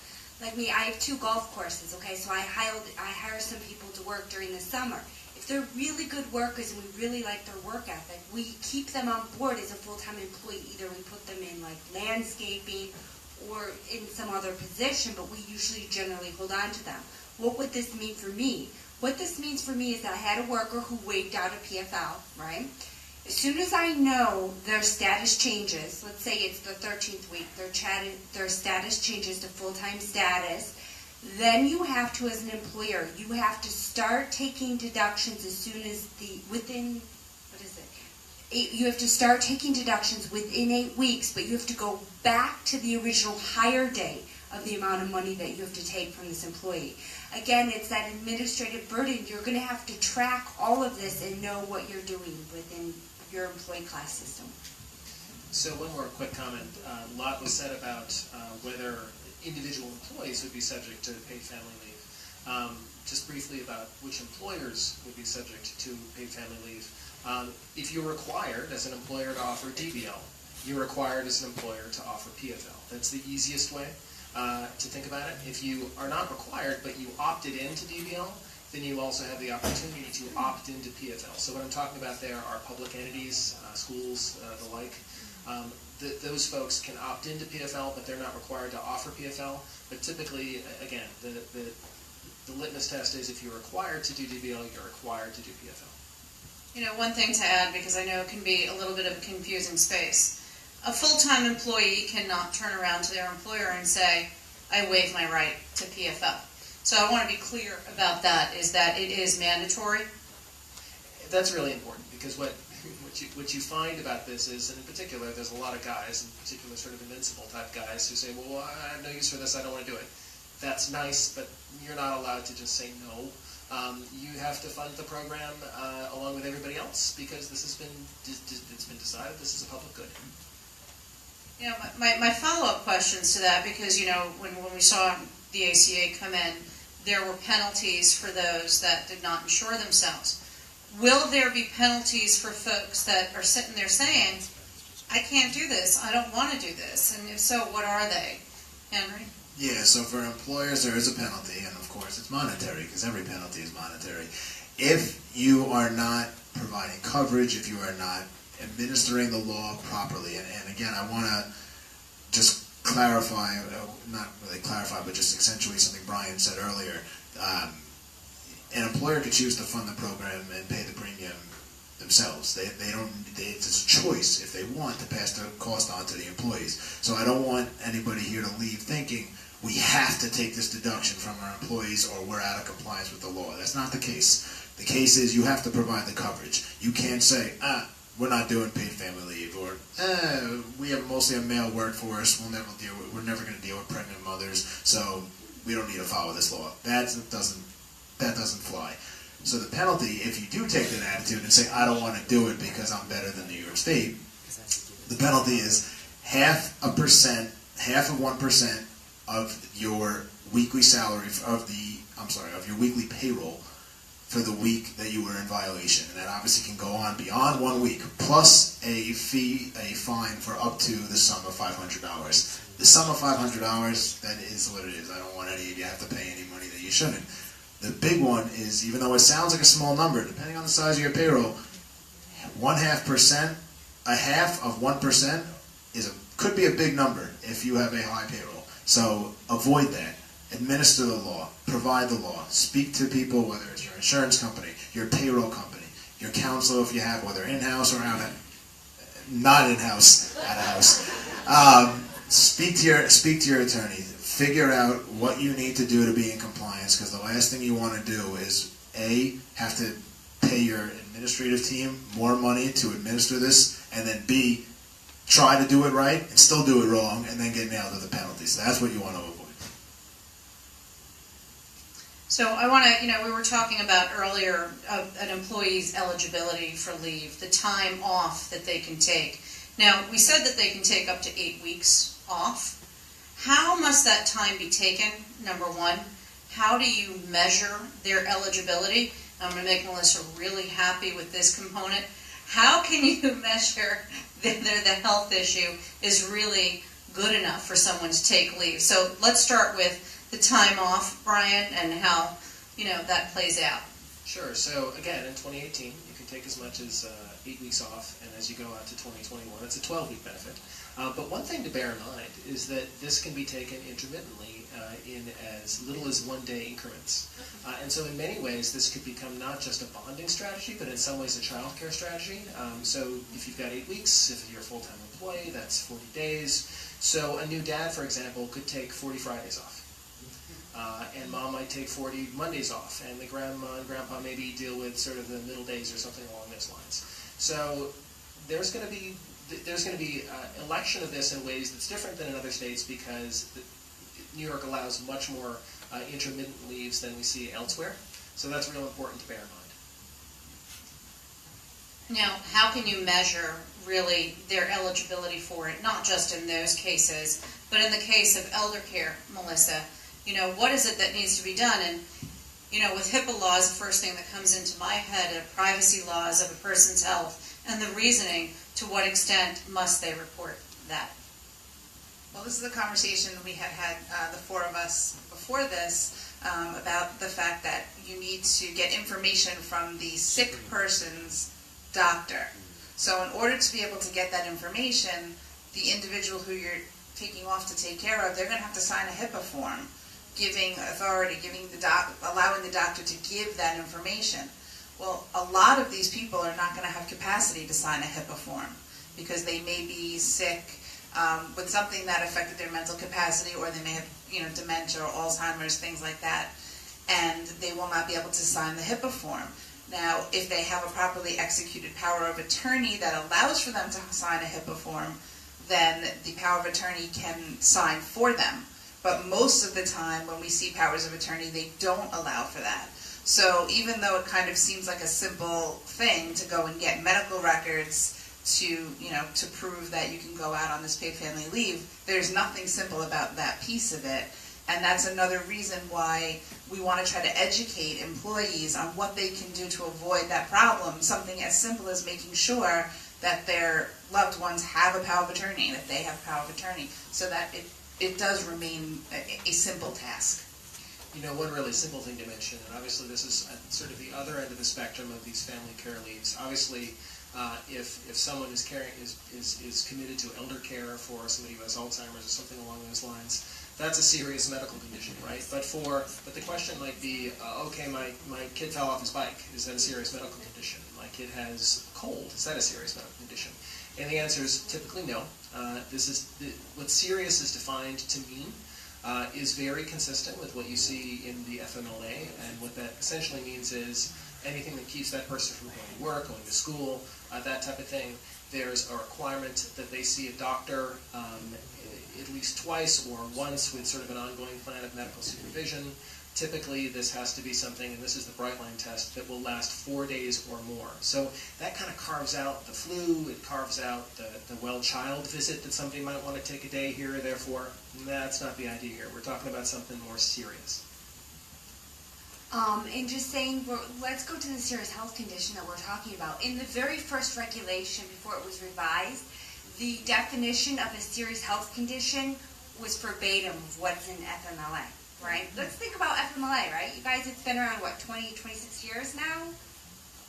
like me, I have 2 golf courses, okay, so I hire some people to work during the summer. If they're really good workers and we really like their work ethic, we keep them on board as a full-time employee. Either we put them in like landscaping or in some other position, but we usually generally hold on to them. What would this mean for me? What this means for me is that I had a worker who waived out a PFL, right? As soon as I know their status changes, let's say it's the 13th week, their status changes to full-time status, then you have to, as an employer, you have to start taking deductions as soon as you have to start taking deductions within 8 weeks, but you have to go back to the original hire date of the amount of money that you have to take from this employee. Again, it's that administrative burden. You're going to have to track all of this and know what you're doing within your employee class system. So one more quick comment. A lot was said about whether individual employees would be subject to paid family leave. Just briefly about which employers would be subject to paid family leave. If you're required as an employer to offer DBL, you're required as an employer to offer PFL. That's the easiest way to think about it. If you are not required, but you opted into DBL, then you also have the opportunity to opt into PFL. So what I'm talking about there are public entities, schools, the like. Those folks can opt into PFL, but they're not required to offer PFL. But typically, again, the litmus test is if you're required to do DBL, you're required to do PFL. You know, one thing to add, because I know it can be a little bit of a confusing space. A full-time employee cannot turn around to their employer and say, I waive my right to PFL. So I want to be clear about that, is that it is mandatory. That's really important, because what you find about this is, and in particular, there's a lot of guys, in particular sort of invincible type guys, who say, well, I have no use for this, I don't want to do it. That's nice, but you're not allowed to just say no. You have to fund the program along with everybody else, because this has been it's been decided this is a public good. You know, my follow-up questions to that, because, you know, when we saw the ACA come in, there were penalties for those that did not insure themselves. Will there be penalties for folks that are sitting there saying, I can't do this, I don't want to do this, and if so, what are they? Henry? Yeah, so for employers there is a penalty, and of course it's monetary, because every penalty is monetary. If you are not providing coverage, if you are not administering the law properly, and again, I want to just clarify, not really clarify, but just accentuate something Brian said earlier. An employer could choose to fund the program and pay the premium themselves. It's a choice if they want to pass the cost on to the employees. So I don't want anybody here to leave thinking we have to take this deduction from our employees or we're out of compliance with the law. That's not the case. The case is you have to provide the coverage. You can't say, we're not doing paid family leave, or we have mostly a male workforce, we're never going to deal with pregnant mothers, so we don't need to follow this law. That doesn't fly. So the penalty, if you do take that attitude and say, I don't want to do it because I'm better than New York State, the penalty is half of 1% of your weekly salary, of your weekly payroll for the week that you were in violation. And that obviously can go on beyond 1 week, plus a fine for up to the sum of $500. The sum of $500, that is what it is. I don't want any of you to have to pay any money that you shouldn't. The big one is, even though it sounds like a small number, depending on the size of your payroll, 0.5%, a half of 1% could be a big number if you have a high payroll. So avoid that. Administer the law. Provide the law. Speak to people, whether it's your insurance company, your payroll company, your counselor if you have, whether in-house or out, not in-house, out of house. Speak to your attorney. Figure out what you need to do to be in compliance, because the last thing you want to do is A, have to pay your administrative team more money to administer this, and then B, try to do it right and still do it wrong and then get nailed with the penalty. So that's what you want to avoid. So I want to, we were talking about earlier an employee's eligibility for leave, the time off that they can take. Now, we said that they can take up to 8 weeks off. How must that time be taken, number one? How do you measure their eligibility? I'm going to make Melissa really happy with this component. How can you measure that the health issue is really good enough for someone to take leave? So let's start with the time off, Brian, and how that plays out. Sure. So again, in 2018, you can take as much as 8 weeks off, and as you go out to 2021, it's a 12-week benefit. But one thing to bear in mind is that this can be taken intermittently in as little as 1 day increments. And so in many ways, this could become not just a bonding strategy, but in some ways a childcare strategy. So if you've got 8 weeks, if you're a full-time employee, that's 40 days. So a new dad, for example, could take 40 Fridays off. And mom might take 40 Mondays off, and the grandma and grandpa maybe deal with sort of the middle days or something along those lines. So there's going to be election of this in ways that's different than in other states, because New York allows much more intermittent leaves than we see elsewhere. So that's real important to bear in mind. Now, how can you measure really their eligibility for it, not just in those cases, but in the case of elder care, Melissa? What is it that needs to be done? And, with HIPAA laws, the first thing that comes into my head are privacy laws of a person's health, and the reasoning, to what extent must they report that? Well, this is a conversation we had the four of us before this, about the fact that you need to get information from the sick person's doctor. So in order to be able to get that information, the individual who you're taking off to take care of, they're going to have to sign a HIPAA form, giving authority, allowing the doctor to give that information. Well, a lot of these people are not going to have capacity to sign a HIPAA form, because they may be sick with something that affected their mental capacity, or they may have dementia or Alzheimer's, things like that, and they will not be able to sign the HIPAA form. Now, if they have a properly executed power of attorney that allows for them to sign a HIPAA form, then the power of attorney can sign for them. But most of the time when we see powers of attorney, they don't allow for that. So even though it kind of seems like a simple thing to go and get medical records to prove that you can go out on this paid family leave, there's nothing simple about that piece of it. And that's another reason why we want to try to educate employees on what they can do to avoid that problem. Something as simple as making sure that their loved ones have a power of attorney, that they have power of attorney, so that it does remain a simple task. One really simple thing to mention, and obviously this is sort of the other end of the spectrum of these family care leaves. Obviously, if someone is committed to elder care for somebody who has Alzheimer's or something along those lines, that's a serious medical condition, right? But the question might be, okay, my kid fell off his bike. Is that a serious medical condition? My kid has a cold. Is that a serious medical condition? And the answer is typically no. What serious is defined to mean is very consistent with what you see in the FMLA, and what that essentially means is anything that keeps that person from going to work, going to school, that type of thing. There's a requirement that they see a doctor at least twice or once with sort of an ongoing plan of medical supervision. Typically, this has to be something, and this is the bright line test, that will last 4 days or more. So that kind of carves out the flu, it carves out the well child visit that somebody might want to take a day here or there for. That's not the idea here. We're talking about something more serious. And just saying, let's go to the serious health condition that we're talking about. In the very first regulation, before it was revised, the definition of a serious health condition was verbatim of what's in FMLA, right? Let's think about FMLA, right? You guys, it's been around, what, 20, 26 years now?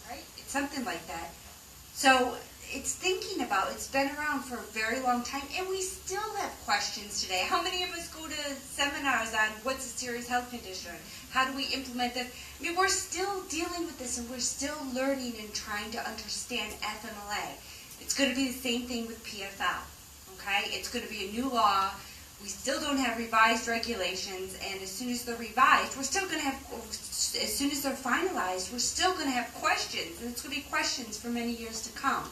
Right? It's something like that. So it's thinking about, it's been around for a very long time, and we still have questions today. How many of us go to seminars on what's a serious health condition? How do we implement this? I mean, we're still dealing with this, and we're still learning and trying to understand FMLA. It's going to be the same thing with PFL, okay? It's going to be a new law. We still don't have revised regulations, and as soon as they're revised, we're still going to have, as soon as they're finalized, we're still going to have questions, and it's going to be questions for many years to come.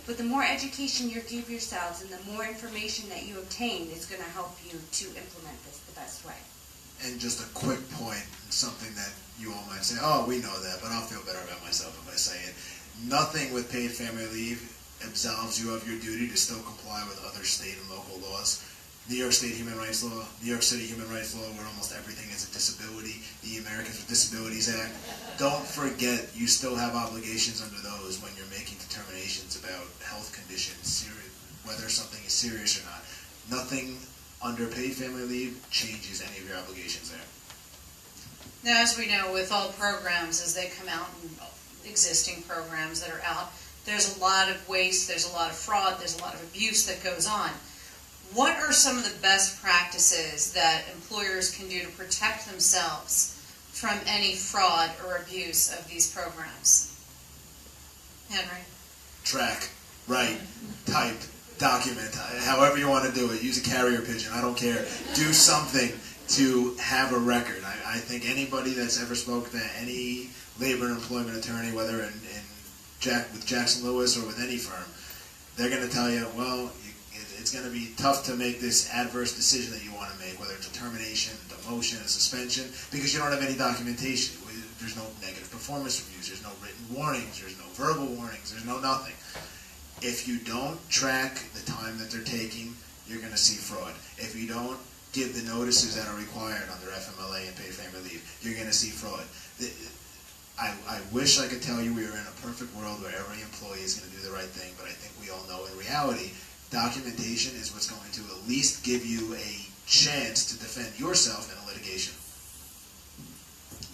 But the more education you give yourselves and the more information that you obtain is going to help you to implement this the best way. And just a quick point, something that you all might say, oh, we know that, but I'll feel better about myself if I say it. Nothing with paid family leave absolves you of your duty to still comply with other state and local laws. New York State Human Rights Law, New York City Human Rights Law, where almost everything is a disability, the Americans with Disabilities Act. Don't forget you still have obligations under those when you're making determinations about health conditions, whether something is serious or not. Nothing under paid family leave changes any of your obligations there. Now, as we know, with all programs, as they come out, and existing programs that are out, there's a lot of waste, there's a lot of fraud, there's a lot of abuse that goes on. What are some of the best practices that employers can do to protect themselves from any fraud or abuse of these programs? Henry? Track, write, type, document, however you want to do it. Use a carrier pigeon, I don't care. Do something to have a record. I think anybody that's ever spoken to any labor and employment attorney, whether with Jackson Lewis or with any firm, they're going to tell you, well, it's going to be tough to make this adverse decision that you want to make, whether it's a termination, demotion, a suspension, because you don't have any documentation. There's no negative performance reviews, there's no written warnings, there's no verbal warnings, there's no nothing. If you don't track the time that they're taking, you're going to see fraud. If you don't give the notices that are required under FMLA and paid family leave, you're going to see fraud. I wish I could tell you we were in a perfect world where every employee is going to do the right thing, but I think we all know in reality, documentation is what's going to at least give you a chance to defend yourself in a litigation.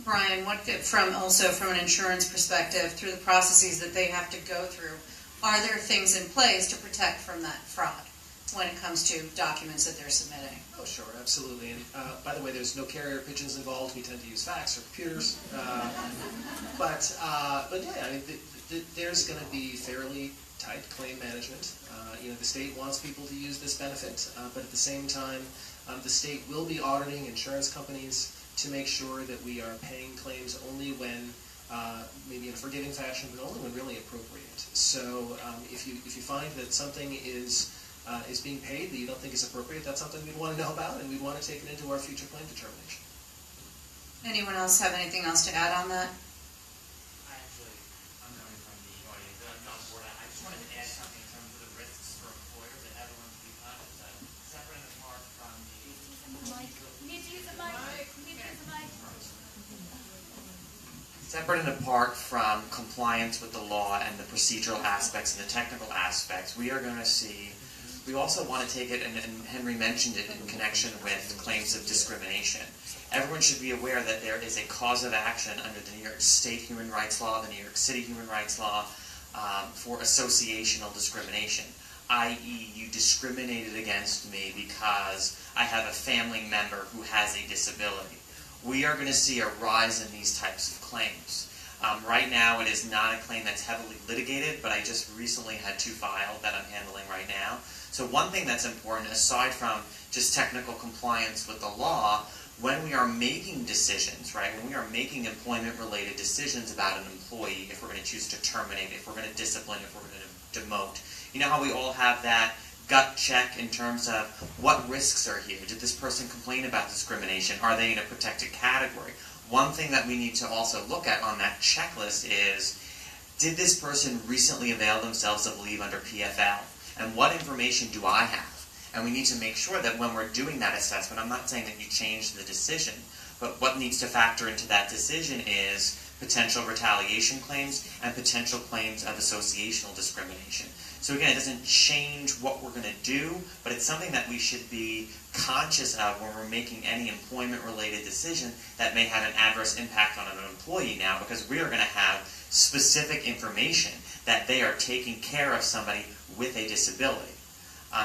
Brian, what from an insurance perspective, through the processes that they have to go through, are there things in place to protect from that fraud when it comes to documents that they're submitting? Oh, sure, absolutely. And by the way, there's no carrier pigeons involved. We tend to use fax or computers. But yeah, I mean, there's going to be fairly tight claim management. The state wants people to use this benefit, but at the same time, the state will be auditing insurance companies to make sure that we are paying claims only when, maybe in a forgiving fashion, but only when really appropriate. So if you find that something is being paid that you don't think is appropriate, that's something we'd want to know about, and we'd want to take it into our future claim determination. Anyone else have anything else to add on that? I'm coming from the audience, but I'm not bored. I just wanted to add something in terms of the risks for employers that everyone can be separate and apart from separate and apart from compliance with the law and the procedural aspects and the technical aspects. We are going to see. We also want to take it, and Henry mentioned it in connection with claims of discrimination. Everyone should be aware that there is a cause of action under the New York State Human Rights Law, the New York City Human Rights Law, for associational discrimination, i.e. you discriminated against me because I have a family member who has a disability. We are going to see a rise in these types of claims. Right now it is not a claim that's heavily litigated, but I just recently had 2 filed that I'm handling right now. So one thing that's important, aside from just technical compliance with the law, when we are making decisions, right, when we are making employment-related decisions about an employee, if we're going to choose to terminate, if we're going to discipline, if we're going to demote, you know how we all have that gut check in terms of what risks are here. Did this person complain about discrimination? Are they in a protected category? One thing that we need to also look at on that checklist is, did this person recently avail themselves of leave under PFL? And what information do I have? And we need to make sure that when we're doing that assessment, I'm not saying that you change the decision, but what needs to factor into that decision is potential retaliation claims and potential claims of associational discrimination. So again, it doesn't change what we're going to do, but it's something that we should be conscious of when we're making any employment-related decision that may have an adverse impact on an employee now, because we are going to have specific information that they are taking care of somebody with a disability.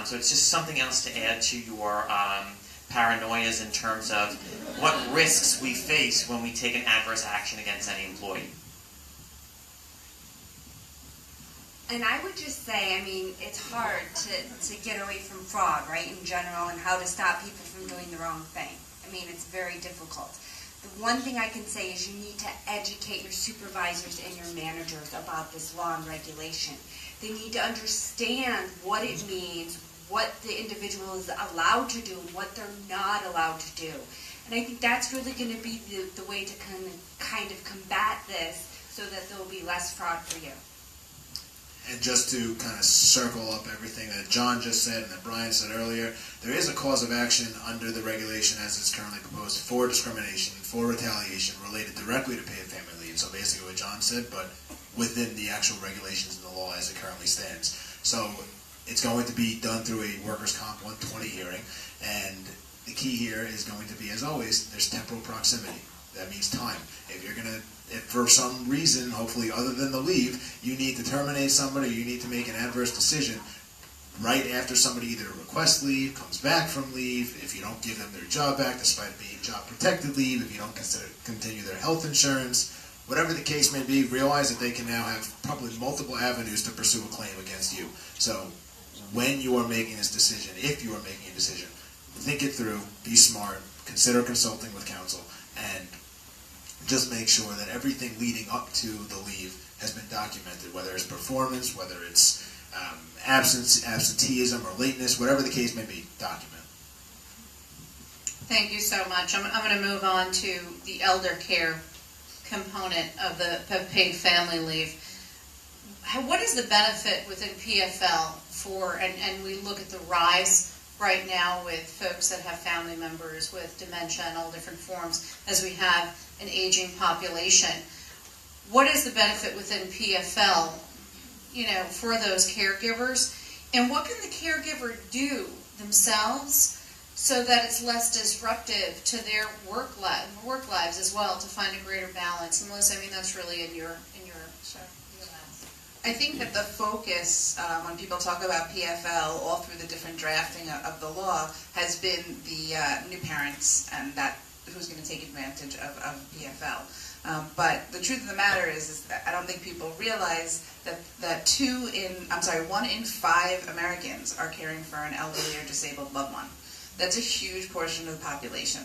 So it's just something else to add to your paranoias in terms of what risks we face when we take an adverse action against any employee. And I would just say, I mean, it's hard to get away from fraud, right, in general, and how to stop people from doing the wrong thing. I mean, it's very difficult. The one thing I can say is you need to educate your supervisors and your managers about this law and regulation. They need to understand what it means, what the individual is allowed to do, and what they're not allowed to do. And I think that's really going to be the way to kind of combat this so that there will be less fraud for you. And just to kind of circle up everything that John just said and that Brian said earlier, there is a cause of action under the regulation as it's currently proposed for discrimination, for retaliation related directly to paid family leave. So basically what John said, but within the actual regulations in the law as it currently stands. So it's going to be done through a workers' comp 120 hearing, and the key here is going to be, as always, there's temporal proximity. That means time. If for some reason, hopefully other than the leave, you need to terminate somebody, you need to make an adverse decision right after somebody either requests leave, comes back from leave, if you don't give them their job back despite being job protected leave, if you don't continue their health insurance, whatever the case may be, realize that they can now have probably multiple avenues to pursue a claim against you. So when you are making this decision, if you are making a decision, think it through, be smart, consider consulting with counsel, and just make sure that everything leading up to the leave has been documented, whether it's performance, whether it's absenteeism or lateness, whatever the case may be, document. Thank you so much. I'm going to move on to the elder care component of the paid family leave. What is the benefit within PFL for, and we look at the rise right now with folks that have family members with dementia and all different forms, as we have an aging population. What is the benefit within PFL, for those caregivers? And what can the caregiver do themselves so that it's less disruptive to their work lives as well, to find a greater balance? And Melissa, I mean, that's really in your I think that the focus, when people talk about PFL, all through the different drafting of the law, has been the new parents and that who's going to take advantage of PFL. But the truth of the matter is that I don't think people realize that 1 in 5 Americans are caring for an elderly or disabled loved one. That's a huge portion of the population.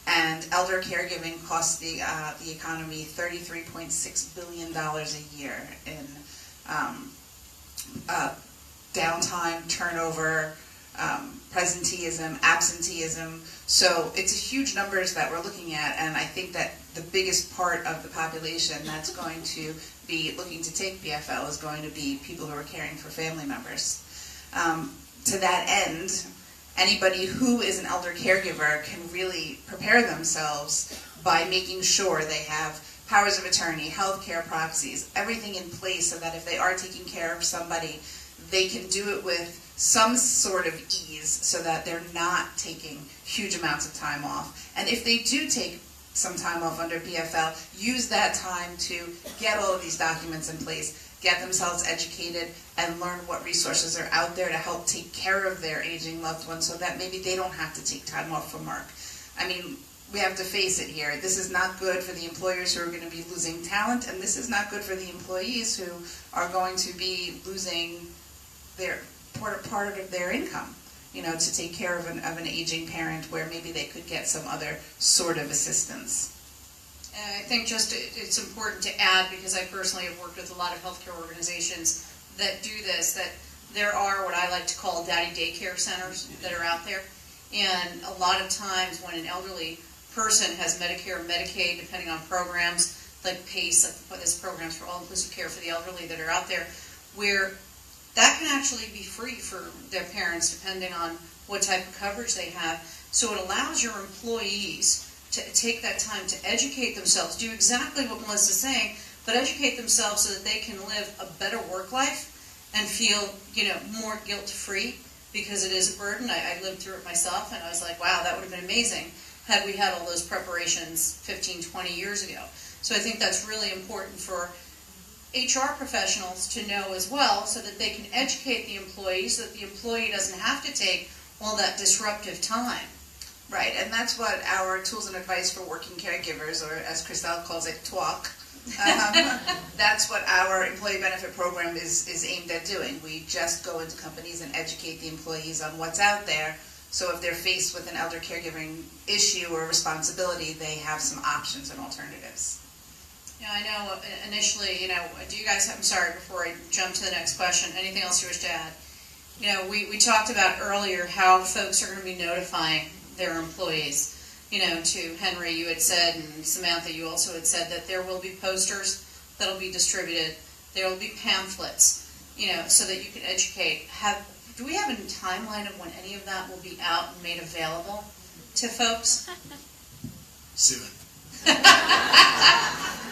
And elder caregiving costs the economy $33.6 billion a year in downtime, turnover, presenteeism, absenteeism. So it's huge numbers that we're looking at, and I think that the biggest part of the population that's going to be looking to take PFL is going to be people who are caring for family members. To that end, anybody who is an elder caregiver can really prepare themselves by making sure they have powers of attorney, health care proxies, everything in place so that if they are taking care of somebody, they can do it with some sort of ease so that they're not taking huge amounts of time off. And if they do take some time off under PFL, use that time to get all of these documents in place, get themselves educated, and learn what resources are out there to help take care of their aging loved ones so that maybe they don't have to take time off from work. I mean, we have to face it here. This is not good for the employers who are going to be losing talent, and this is not good for the employees who are going to be losing their part of their income, to take care of an aging parent where maybe they could get some other sort of assistance. And I think it's important to add, because I personally have worked with a lot of healthcare organizations that do this, that there are what I like to call daddy daycare centers that are out there. And a lot of times when an elderly person has Medicare or Medicaid, depending on programs like PACE, like this programs for all-inclusive care for the elderly that are out there, where that can actually be free for their parents depending on what type of coverage they have. So it allows your employees to take that time to educate themselves, do exactly what Melissa's saying, but educate themselves so that they can live a better work life and feel, more guilt-free, because it is a burden. I lived through it myself, and I was like, wow, that would have been amazing had we had all those preparations 15, 20 years ago. So I think that's really important for HR professionals to know as well, so that they can educate the employee, so that the employee doesn't have to take all that disruptive time. Right, and that's what our tools and advice for working caregivers, or as Christelle calls it, TWALK, that's what our employee benefit program is aimed at doing. We just go into companies and educate the employees on what's out there, so if they're faced with an elder caregiving issue or responsibility, they have some options and alternatives. Yeah, I know initially, do you guys have, I'm sorry, before I jump to the next question, anything else you wish to add? We talked about earlier how folks are going to be notifying their employees. To Henry, you had said, and Samantha, you also had said that there will be posters that'll be distributed. There will be pamphlets, so that you can educate. Do we have a timeline of when any of that will be out and made available to folks? Soon.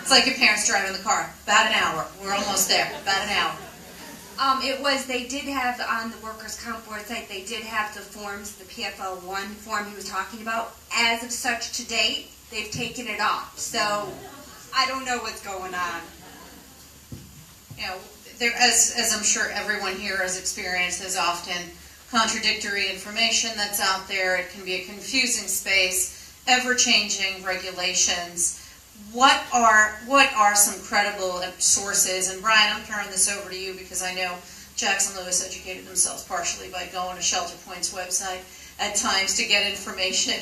It's like your parents driving the car. About an hour. We're almost there. About an hour. They did have on the workers' comp website, they did have the forms, the PFL1 form he was talking about. As of such to date, they've taken it off. So I don't know what's going on. There, as I'm sure everyone here has experienced, there's often contradictory information that's out there. It can be a confusing space, ever-changing regulations. What are some credible sources? And Brian, I'm turning this over to you because I know Jackson Lewis educated themselves partially by going to ShelterPoint's website at times to get information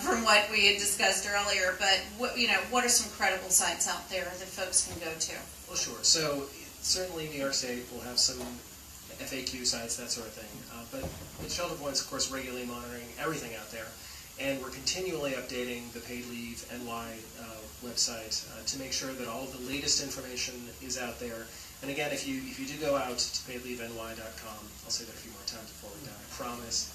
from what we had discussed earlier. But what are some credible sites out there that folks can go to? Well, sure. So certainly New York State will have some FAQ sites, that sort of thing. But ShelterPoint's, of course, regularly monitoring everything out there. And we're continually updating the Paid Leave NY website to make sure that all of the latest information is out there. And again, if you do go out to paidleaveny.com, I'll say that a few more times before we're done, I promise,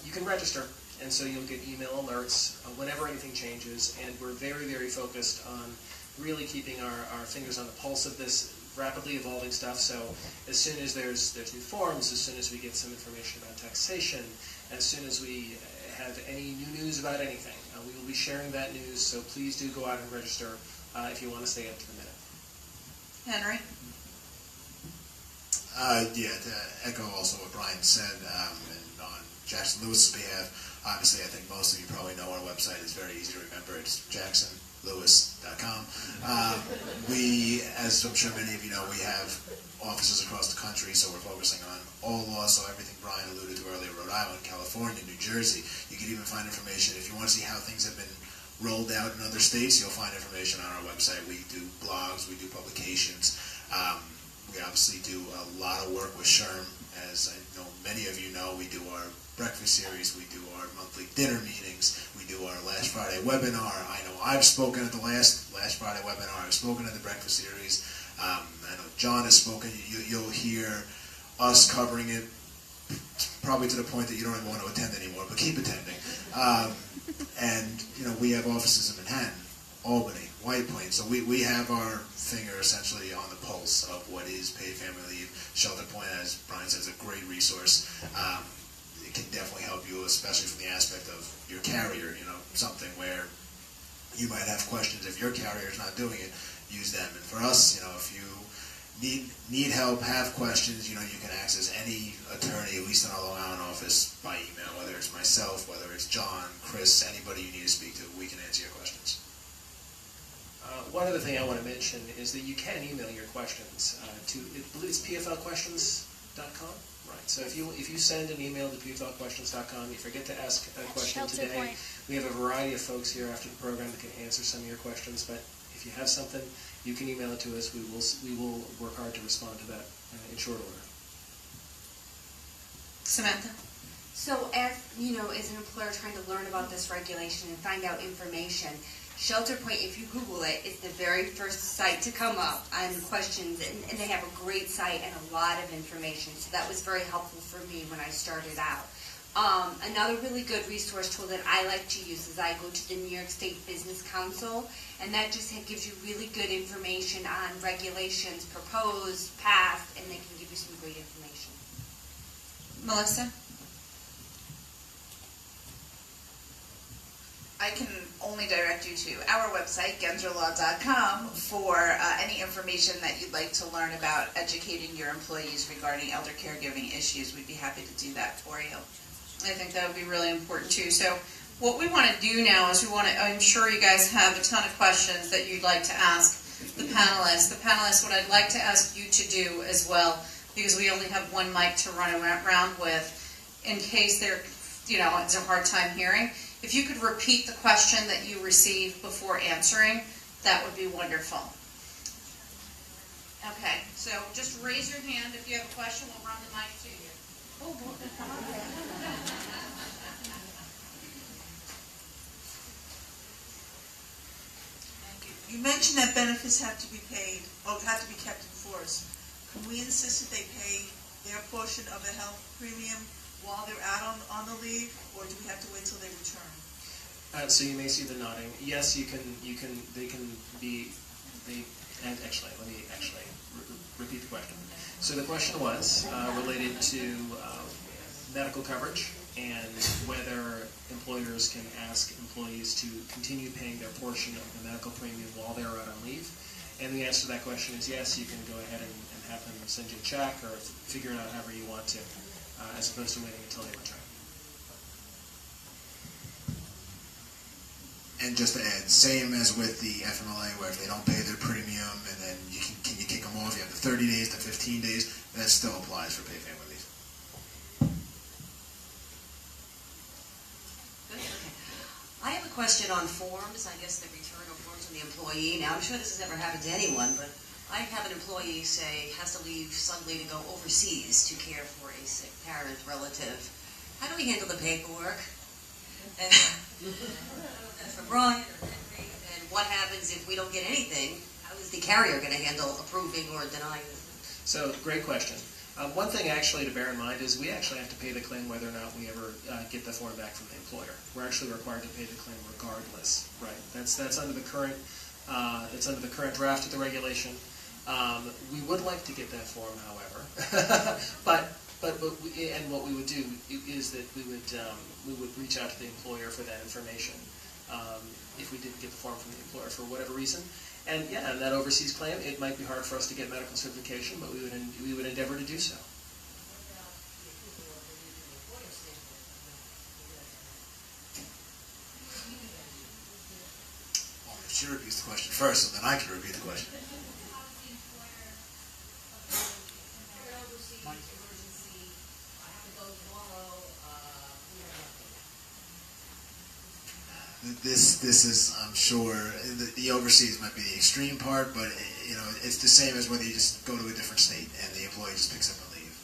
you can register. And so you'll get email alerts whenever anything changes. And we're very, very focused on really keeping our fingers on the pulse of this rapidly evolving stuff. So as soon as there's new forms, as soon as we get some information about taxation, as soon as we have any new news about anything, we will be sharing that news. So please do go out and register if you want to stay up to the minute. Henry? To echo also what Brian said, and on Jackson Lewis's behalf, obviously I think most of you probably know our website is very easy to remember. It's jacksonlewis.com. We, as I'm sure many of you know, we have offices across the country, so we're focusing on all laws, so everything Brian alluded to earlier, Rhode Island, California, New Jersey. You can even find information, if you want to see how things have been rolled out in other states, you'll find information on our website. We do blogs, we do publications. We obviously do a lot of work with SHRM. As I know many of you know, we do our breakfast series, we do our monthly dinner meetings, we do our last Friday webinar. I know I've spoken at the last Friday webinar, I've spoken at the breakfast series. I know John has spoken. You'll hear us covering it probably to the point that you don't even want to attend anymore, but keep attending. And we have offices in Manhattan, Albany, White Plains, so we have our finger essentially on the pulse of what is paid family leave. ShelterPoint, as Brian says, is a great resource. It can definitely help you, especially from the aspect of your carrier, something where you might have questions. If your carrier is not doing it, use them. And for us, if you need help, have questions, you can access any attorney, at least in our Long Island office, by email, whether it's myself, whether it's John, Chris, anybody you need to speak to, we can answer your questions. One other thing I want to mention is that you can email your questions to, I believe it's pflquestions.com. Right. So if you send an email to pflquestions.com, you forget to ask a question today, we have a variety of folks here after the program that can answer some of your questions. But if if you have something, you can email it to us. We will work hard to respond to that in short order. Samantha? So as, as an employer trying to learn about this regulation and find out information, ShelterPoint, if you Google it, is the very first site to come up on questions, and they have a great site and a lot of information. So that was very helpful for me when I started out. Another really good resource tool that I like to use is I go to the New York State Business Council, and that just gives you really good information on regulations, proposed, passed, and they can give you some great information. Melissa? I can only direct you to our website, genzerlaw.com, for any information that you'd like to learn about educating your employees regarding elder caregiving issues. We'd be happy to do that for you. I think that would be really important too. So what we want to do now is I'm sure you guys have a ton of questions that you'd like to ask the panelists. The panelists, what I'd like to ask you to do as well, because we only have one mic to run around with, in case it's a hard time hearing. If you could repeat the question that you received before answering, that would be wonderful. Okay, so just raise your hand if you have a question. We'll run the mic to you. Thank you. You mentioned that benefits have to be paid, or have to be kept in force. Can we insist that they pay their portion of the health premium while they're out on the leave, or do we have to wait till they return? So you may see the nodding. Yes, they can be, and actually, let me repeat the question. So the question was related to medical coverage and whether employers can ask employees to continue paying their portion of the medical premium while they're out on leave. And the answer to that question is yes, you can go ahead and have them send you a check or figure it out however you want to, as opposed to waiting until they return. And just to add, same as with the FMLA, where if they don't pay their premium, and then can you kick them off? You have the 30 days, the 15 days. That still applies for paid family leave. I have a question on forms. I guess the return of forms from the employee. Now, I'm sure this has never happened to anyone, but I have an employee say has to leave suddenly to go overseas to care for a sick parent, relative. How do we handle the paperwork? And for Brian or Henry, and what happens if we don't get anything? How is the carrier going to handle approving or denying this? So, great question. One thing actually to bear in mind is we actually have to pay the claim whether or not we ever get the form back from the employer. We're actually required to pay the claim regardless, right? That's under the current draft of the regulation. We would like to get that form, however, but what we would do is that we would reach out to the employer for that information if we didn't get the form from the employer for whatever reason. And yeah, in that overseas claim, it might be hard for us to get medical certification, but we would endeavor to do so. Well, if she repeats the question first, so then I can repeat the question. This is, I'm sure, the overseas might be the extreme part, but it's the same as whether you just go to a different state and the employee just picks up and leaves.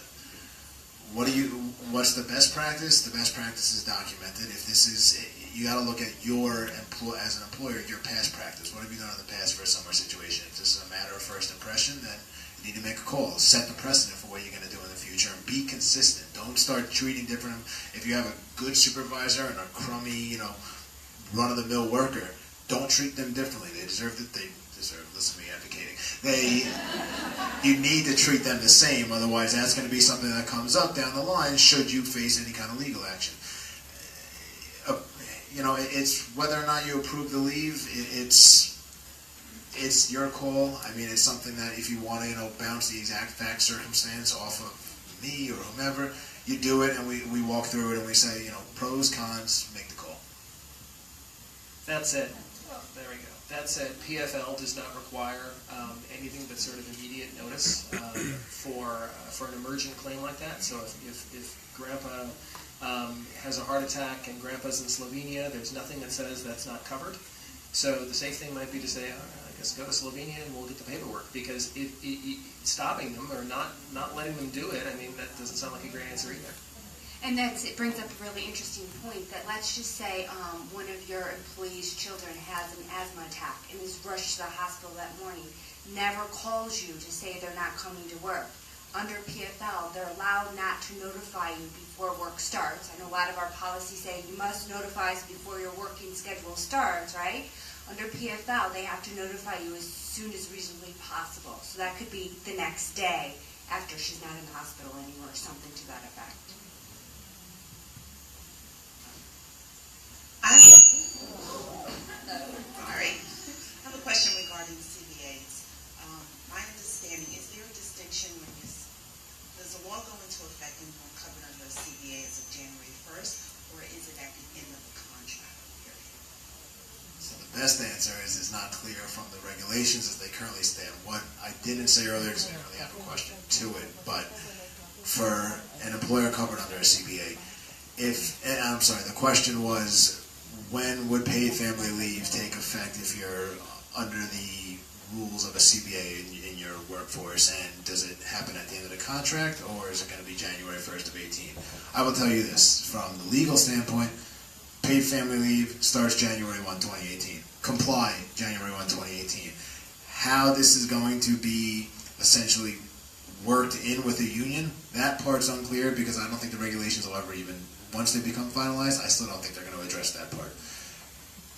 What's the best practice? The best practice is documented. If this is, you got to look at as an employer, your past practice. What have you done in the past for a similar situation? If this is a matter of first impression, then you need to make a call. Set the precedent for what you're going to do in the future, and be consistent. Don't start treating different. If you have a good supervisor and a crummy, run-of-the-mill worker, don't treat them differently. They deserve, listen to me advocating. You need to treat them the same, otherwise that's going to be something that comes up down the line should you face any kind of legal action. It's whether or not you approve the leave, it's your call. I mean, it's something that if you want to, bounce the exact fact circumstance off of me or whomever, you do it and we walk through it and we say, pros, cons, make the call. That said, there we go. That said, PFL does not require anything but sort of immediate notice for an emergent claim like that. So if Grandpa has a heart attack and Grandpa's in Slovenia, there's nothing that says that's not covered. So the safe thing might be to say, I Just go to Slovenia and we'll get the paperwork, because stopping them or not letting them do it, I mean, that doesn't sound like a great answer either. And it brings up a really interesting point that let's just say one of your employees' children has an asthma attack and is rushed to the hospital that morning, never calls you to say they're not coming to work. Under PFL, they're allowed not to notify you before work starts. I know a lot of our policies say you must notify us before your working schedule starts, right? Under PFL, they have to notify you as soon as reasonably possible. So that could be the next day after she's not in the hospital anymore, or something to that effect. Sorry. I have a question regarding CBAs. My understanding, is there a distinction when does the law go into effect and you're covered under a CBA as of January 1st, or is it at the end of the contract period? So the best answer is it's not clear from the regulations as they currently stand. What I didn't say earlier, because I didn't really have a question to it, but for an employer covered under a CBA, the question was, when would paid family leave take effect if you're under the rules of a CBA in your workforce, and does it happen at the end of the contract, or is it going to be January 1st of 18? I will tell you this, from the legal standpoint, paid family leave starts January 1, 2018. Comply January 1, 2018. How this is going to be essentially worked in with the union, that part's unclear, because I don't think the regulations will ever even, once they become finalized, I still don't think they're going to address that part.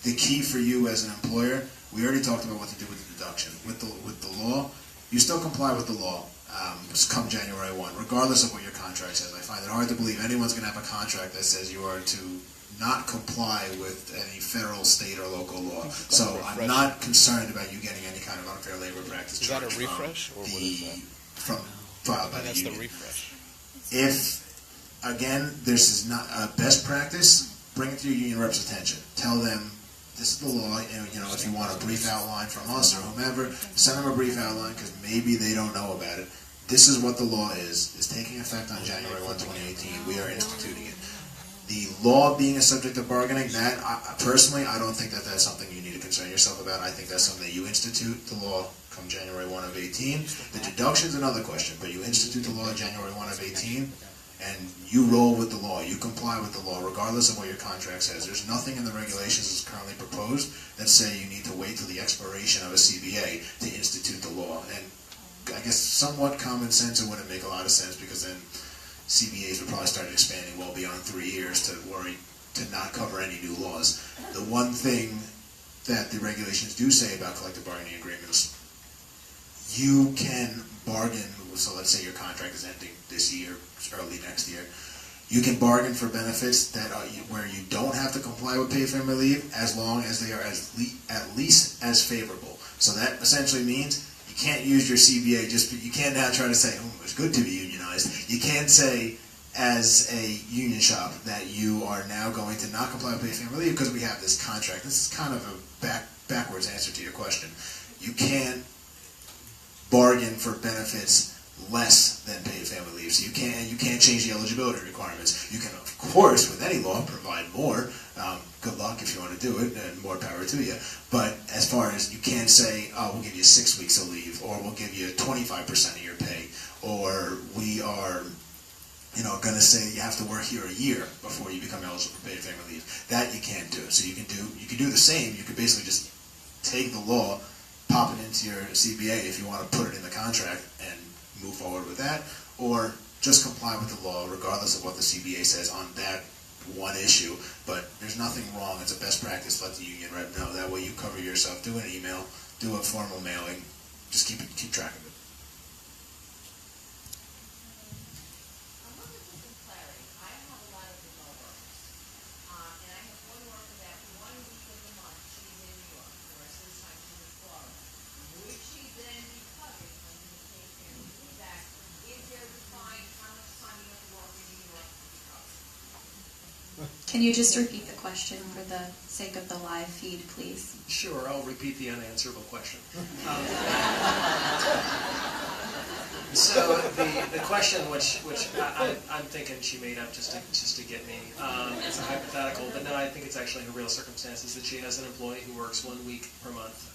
The key for you as an employer, we already talked about what to do with the deduction. With the law, you still comply with the law come January 1, regardless of what your contract says. I find it hard to believe anyone's going to have a contract that says you are to not comply with any federal, state, or local law. So I'm not concerned about you getting any kind of unfair labor practice charge. Is that a refresh, or what is that? Filed by the That's union. the refresh. If, again, this is not a best practice, bring it to your union rep's attention. Tell them, this is the law, and if you want a brief outline from us or whomever, send them a brief outline, because maybe they don't know about it. This is what the law is. It's taking effect on January 1, 2018. We are instituting it. The law being a subject of bargaining, that, personally, I don't think that that's something you need to concern yourself about. I think that's something that you institute the law come January 1 of 18. The deduction is another question, but you institute the law January 1 of 18, and you roll with the law. You comply with the law, regardless of what your contract says. There's nothing in the regulations that's currently proposed that say you need to wait till the expiration of a CBA to institute the law. And I guess somewhat common sense, it wouldn't make a lot of sense, because then CBAs would probably start expanding well beyond 3 years to not cover any new laws. The one thing that the regulations do say about collective bargaining agreements, you can bargain, so let's say your contract is ending this year, early next year, you can bargain for benefits that are where you don't have to comply with paid family leave, as long as they are at least as favorable. So that essentially means you can't use your CBA, you can't now try to say, oh, it's good to be unionized. You can't say, as a union shop, that you are now going to not comply with paid family leave because we have this contract. This is kind of a backwards answer to your question. You can't bargain for benefits less than paid family leave. So you can't change the eligibility requirements. You can, of course, with any law, provide more. Good luck if you want to do it, and more power to you. But as far as, you can't say, oh, we'll give you 6 weeks of leave, or we'll give you 25% of your pay, or we are going to say you have to work here a year before you become eligible for paid family leave. That you can't do. So you can do the same. You could basically just take the law, pop it into your CBA if you want to put it in the contract and move forward with that, or just comply with the law regardless of what the CBA says on that one issue. But there's nothing wrong. It's a best practice. Let the union rep know. That way you cover yourself. Do an email, do a formal mailing. Just keep track of it. Can you just repeat the question for the sake of the live feed, please? Sure, I'll repeat the unanswerable question. So the question, which I'm thinking she made up just to get me, it's a hypothetical, but no, I think it's actually her real circumstances that she has an employee who works 1 week per month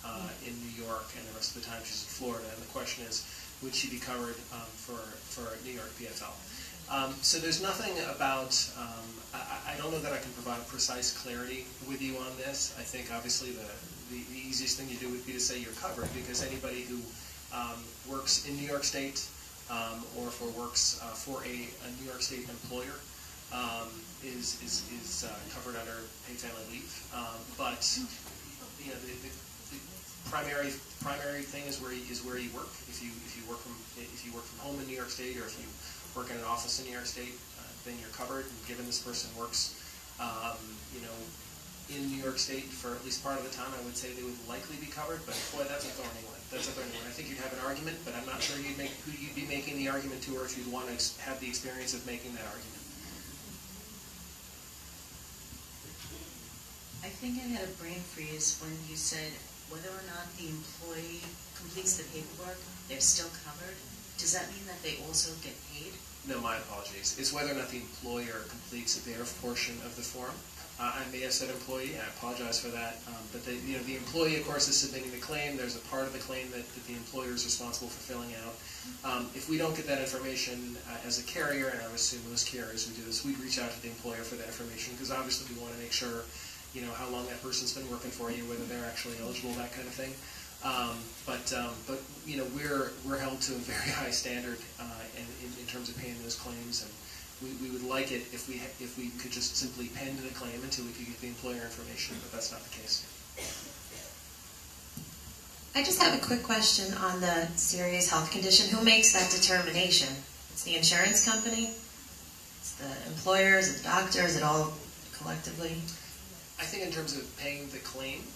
in New York, and the rest of the time she's in Florida. And the question is, would she be covered for New York PFL? So there's nothing about, I don't know that I can provide precise clarity with you on this. I think obviously the easiest thing you do would be to say you're covered, because anybody who works in New York State or works for a New York State employer is covered under paid family leave. But you know, the primary thing is where you work. If you work from home in New York State, or if you work in an office in New York State, then you're covered. And given this person works, you know, in New York State for at least part of the time, I would say they would likely be covered. But boy, that's a thorny one. That's a thorny one. I think you'd have an argument, but I'm not sure who you'd be making the argument to, or if you'd want to have the experience of making that argument. I think I had a brain freeze when you said whether or not the employee completes the paperwork, they're still covered. Does that mean that they also get paid? No, my apologies. It's whether or not the employer completes their portion of the form. I may have said employee, I apologize for that. But the employee, of course, is submitting the claim. There's a part of the claim that the employer is responsible for filling out. If we don't get that information as a carrier, and I would assume most carriers would do this, we'd reach out to the employer for that information, because obviously we want to make sure, you know, how long that person's been working for you, whether they're actually eligible, that kind of thing. But you know, we're held to a very high standard in terms of paying those claims, and we would like it if we could just simply pen to the claim until we could get the employer information, but that's not the case. I just have a quick question on the serious health condition. Who makes that determination? It's the insurance company? It's the employer? Is it the doctor? Is it all collectively? I think in terms of paying the claim,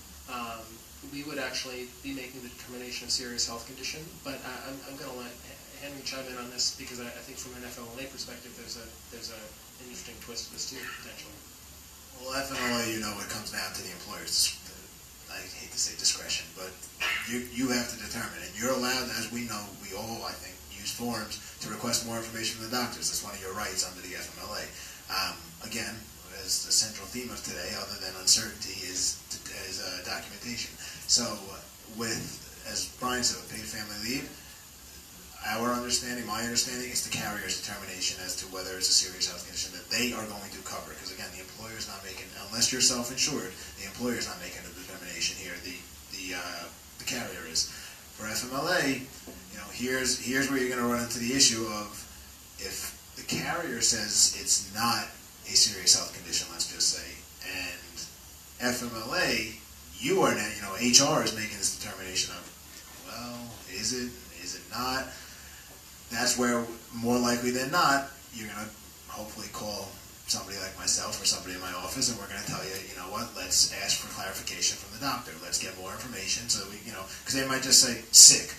we would actually be making the determination of serious health condition, but I'm going to let Henry chime in on this, because I think from an FMLA perspective, there's an interesting twist to this too, potentially. Well, FMLA, you know, it comes down to the employer's, I hate to say discretion, but you have to determine, and you're allowed, as we know, we all, I think, use forms to request more information from the doctors. That's one of your rights under the FMLA. Again, as the central theme of today, other than uncertainty, is documentation. So with, as Brian said, with paid family leave, our understanding, my understanding, is the carrier's determination as to whether it's a serious health condition that they are going to cover. Because again, the employer's not making, unless you're self-insured, the employer's not making a determination here. The carrier is. For FMLA, you know, here's where you're going to run into the issue of, if the carrier says it's not a serious health condition, let's just say, and FMLA, you are now, you know, HR is making this determination of, well, is it not? That's where, more likely than not, you're going to hopefully call somebody like myself or somebody in my office, and we're going to tell you, you know what, let's ask for clarification from the doctor. Let's get more information, so we, you know, because they might just say, sick.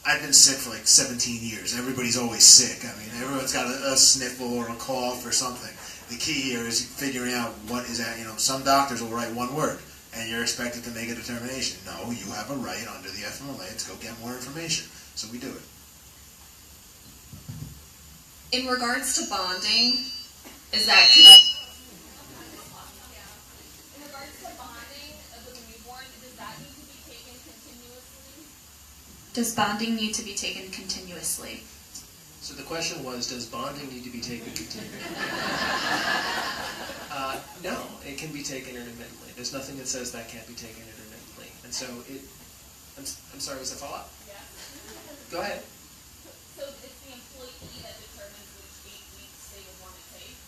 I've been sick for like 17 years. Everybody's always sick. I mean, everyone's got a sniffle or a cough or something. The key here is figuring out what is that, you know, some doctors will write one word, and you're expected to make a determination. No, you have a right under the FMLA to go get more information. So we do it. In regards to bonding, is that... In regards to bonding with a newborn, does that need to be taken continuously? Does bonding need to be taken continuously? So the question was, does bonding need to be taken continuously? No, it can be taken intermittently. There's nothing that says that can't be taken intermittently. And so I'm sorry, was that follow-up? Yeah. Go ahead. So it's the employee that determines which 8 weeks they would want to take?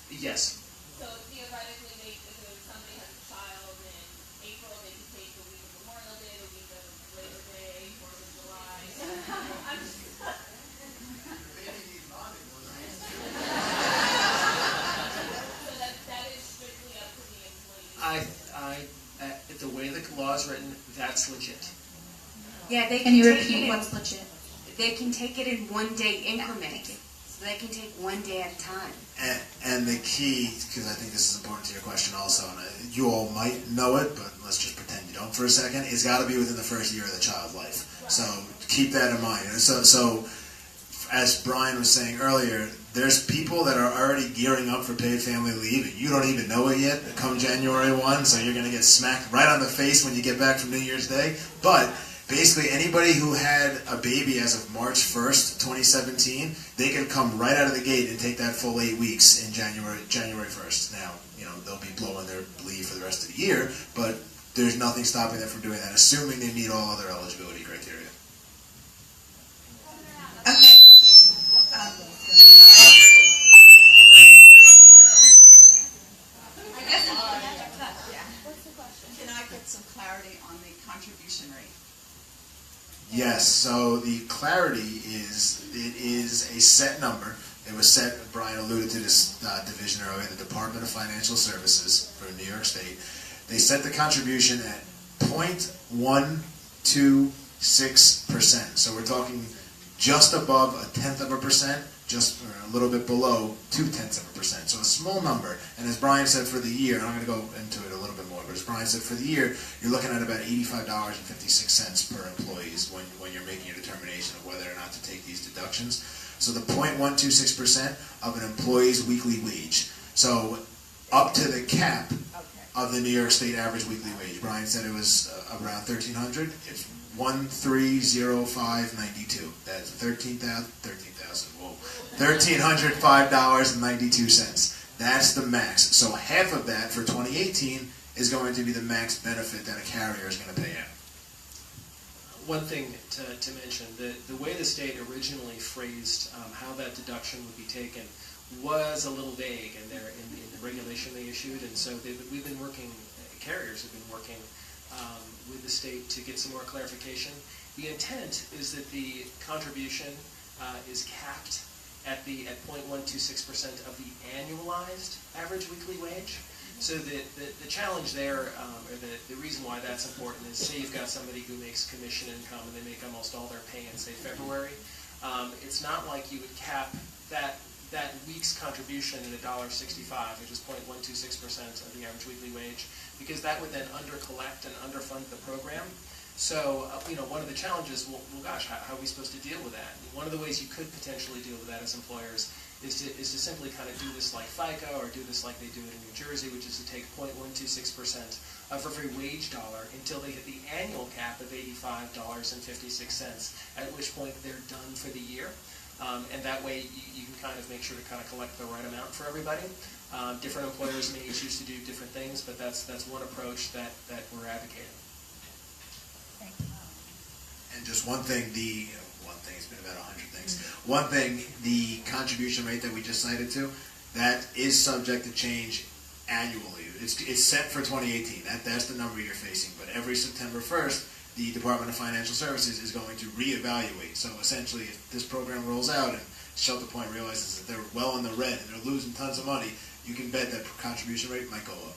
Yes. So theoretically, if somebody has a child in April, they could take the week of Memorial Day, the week of Labor Day, 4th of July. I'm just... The way the law is written, that's legit. Yeah, they Can you repeat what's legit? They can take it in 1 day increments. So they can take 1 day at a time. And the key, because I think this is important to your question also, and you all might know it, but let's just pretend you don't for a second, it's got to be within the first year of the child's life. So keep that in mind. So as Brian was saying earlier, there's people that are already gearing up for paid family leave, and you don't even know it yet, come January 1, so you're going to get smacked right on the face when you get back from New Year's Day. But basically, anybody who had a baby as of March 1st, 2017, they can come right out of the gate and take that full 8 weeks in January 1st. Now, they'll be blowing their leave for the rest of the year, but there's nothing stopping them from doing that, assuming they meet all other eligibility criteria. Okay. Can I get some clarity on the contribution rate? Yes, so the clarity is, it is a set number. It was set, Brian alluded to this division earlier, the Department of Financial Services for New York State. They set the contribution at 0.126%. So we're talking just above 0.1%, just a little bit below 0.2%. So a small number. And as Brian said for the year, and I'm going to go into it a little bit more, but as Brian said for the year, you're looking at about $85.56 per employees when you're making a determination of whether or not to take these deductions. So the 0.126% of an employee's weekly wage. So up to the cap of the New York State average weekly wage. Brian said it was around $1,300. It's $1,305.92. That's $1,305.92. That's the max. So half of that for 2018 is going to be the max benefit that a carrier is going to pay out. One thing to mention, the way the state originally phrased how that deduction would be taken was a little vague in the regulation they issued, and so we've been working, carriers have been working with the state to get some more clarification. The intent is that the contribution is capped at 0.126% of the annualized average weekly wage. So the challenge there, or the reason why that's important is, say you've got somebody who makes commission income and they make almost all their pay in, say, February. It's not like you would cap that week's contribution at $1.65, which is 0.126% of the average weekly wage, because that would then under-collect and underfund the program. So, one of the challenges, well, gosh, how are we supposed to deal with that? One of the ways you could potentially deal with that as employers is to simply kind of do this like FICA, or do this like they do it in New Jersey, which is to take 0.126% of every wage dollar until they hit the annual cap of $85.56, at which point they're done for the year. And that way you can kind of make sure to kind of collect the right amount for everybody. Different employers may choose to do different things, but that's one approach that we're advocating. And just one thing, it's been about 100 things. One thing, the contribution rate that we just cited to, that is subject to change annually. It's set for 2018. That's the number you're facing. But every September 1st, the Department of Financial Services is going to reevaluate. So essentially, if this program rolls out and ShelterPoint realizes that they're well in the red and they're losing tons of money, you can bet that contribution rate might go up.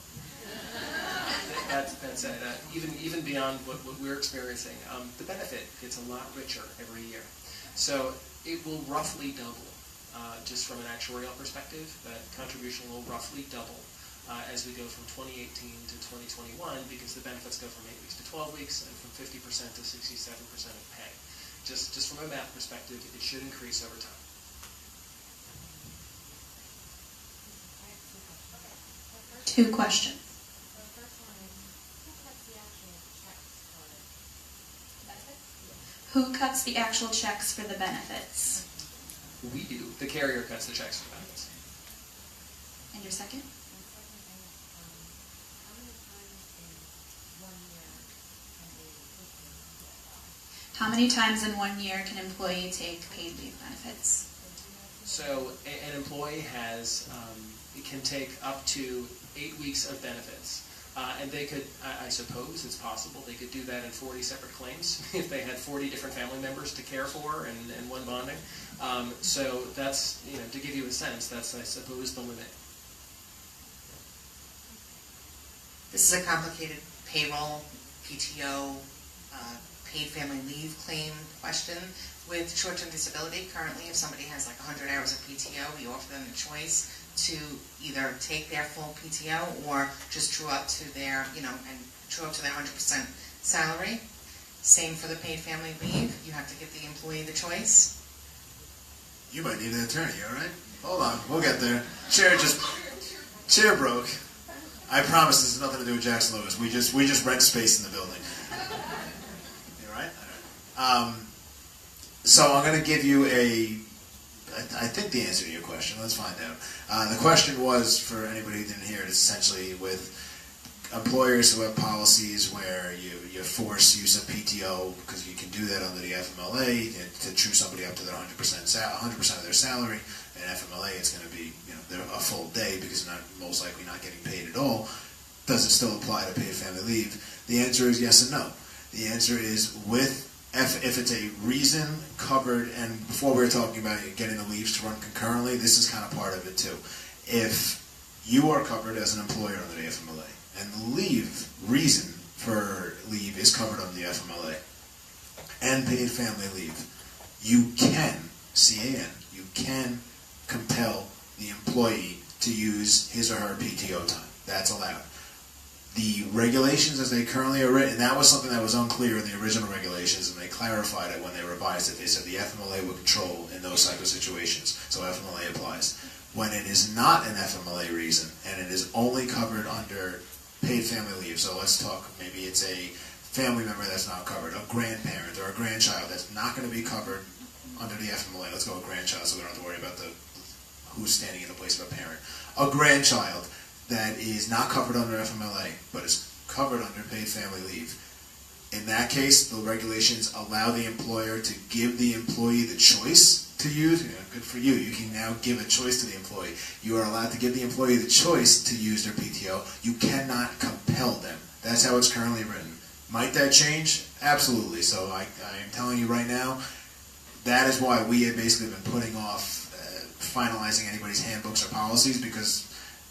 That's it. Even beyond what we're experiencing, the benefit gets a lot richer every year. So it will roughly double, just from an actuarial perspective. That contribution will roughly double as we go from 2018 to 2021, because the benefits go from 8 weeks to 12 weeks and from 50% to 67% of pay. Just from a math perspective, it should increase over time. Two questions. Who cuts the actual checks for the benefits? We do. The carrier cuts the checks for benefits. And your second? How many times in 1 year can an employee take paid leave benefits? So an employee can take up to 8 weeks of benefits. And they could, I suppose it's possible, they could do that in 40 separate claims if they had 40 different family members to care for and one bonding. So that's, to give you a sense, that's, I suppose, the limit. This is a complicated payroll, PTO, paid family leave claim question. With short-term disability, currently if somebody has like 100 hours of PTO, we offer them the choice to either take their full PTO or just true up to their, and true up to their 100% salary. Same for the paid family leave. You have to give the employee the choice. You might need an attorney, all right? Hold on, we'll get there. Chair broke. I promise this has nothing to do with Jackson Lewis. We just rent space in the building. You all right? All right. So I'm going to give you I think the answer to your question. Let's find out. The question was, for anybody who didn't hear it, essentially with employers who have policies where you force use of PTO because you can do that under the FMLA to true somebody up to their 100% of their salary. And FMLA, it's going to be they're a full day because they're most likely not getting paid at all. Does it still apply to paid family leave? The answer is yes and no. The answer is if it's a reason covered, and before we were talking about getting the leaves to run concurrently, this is kind of part of it too. If you are covered as an employer under the FMLA, and the reason for leave is covered under the FMLA, and paid family leave, you can, CAN, you can compel the employee to use his or her PTO time. That's allowed. The regulations as they currently are written, and that was something that was unclear in the original regulations, and they clarified it when they revised it. They said the FMLA would control in those type of situations, so FMLA applies. When it is not an FMLA reason, and it is only covered under paid family leave, so let's talk, maybe it's a family member that's not covered, a grandparent or a grandchild that's not going to be covered under the FMLA. Let's go with grandchild so we don't have to worry about who's standing in the place of a parent. A grandchild that is not covered under FMLA, but is covered under paid family leave. In that case, the regulations allow the employer to give the employee the choice to use. Good for you. You can now give a choice to the employee. You are allowed to give the employee the choice to use their PTO. You cannot compel them. That's how it's currently written. Might that change? Absolutely. So I am telling you right now, that is why we have basically been putting off finalizing anybody's handbooks or policies, because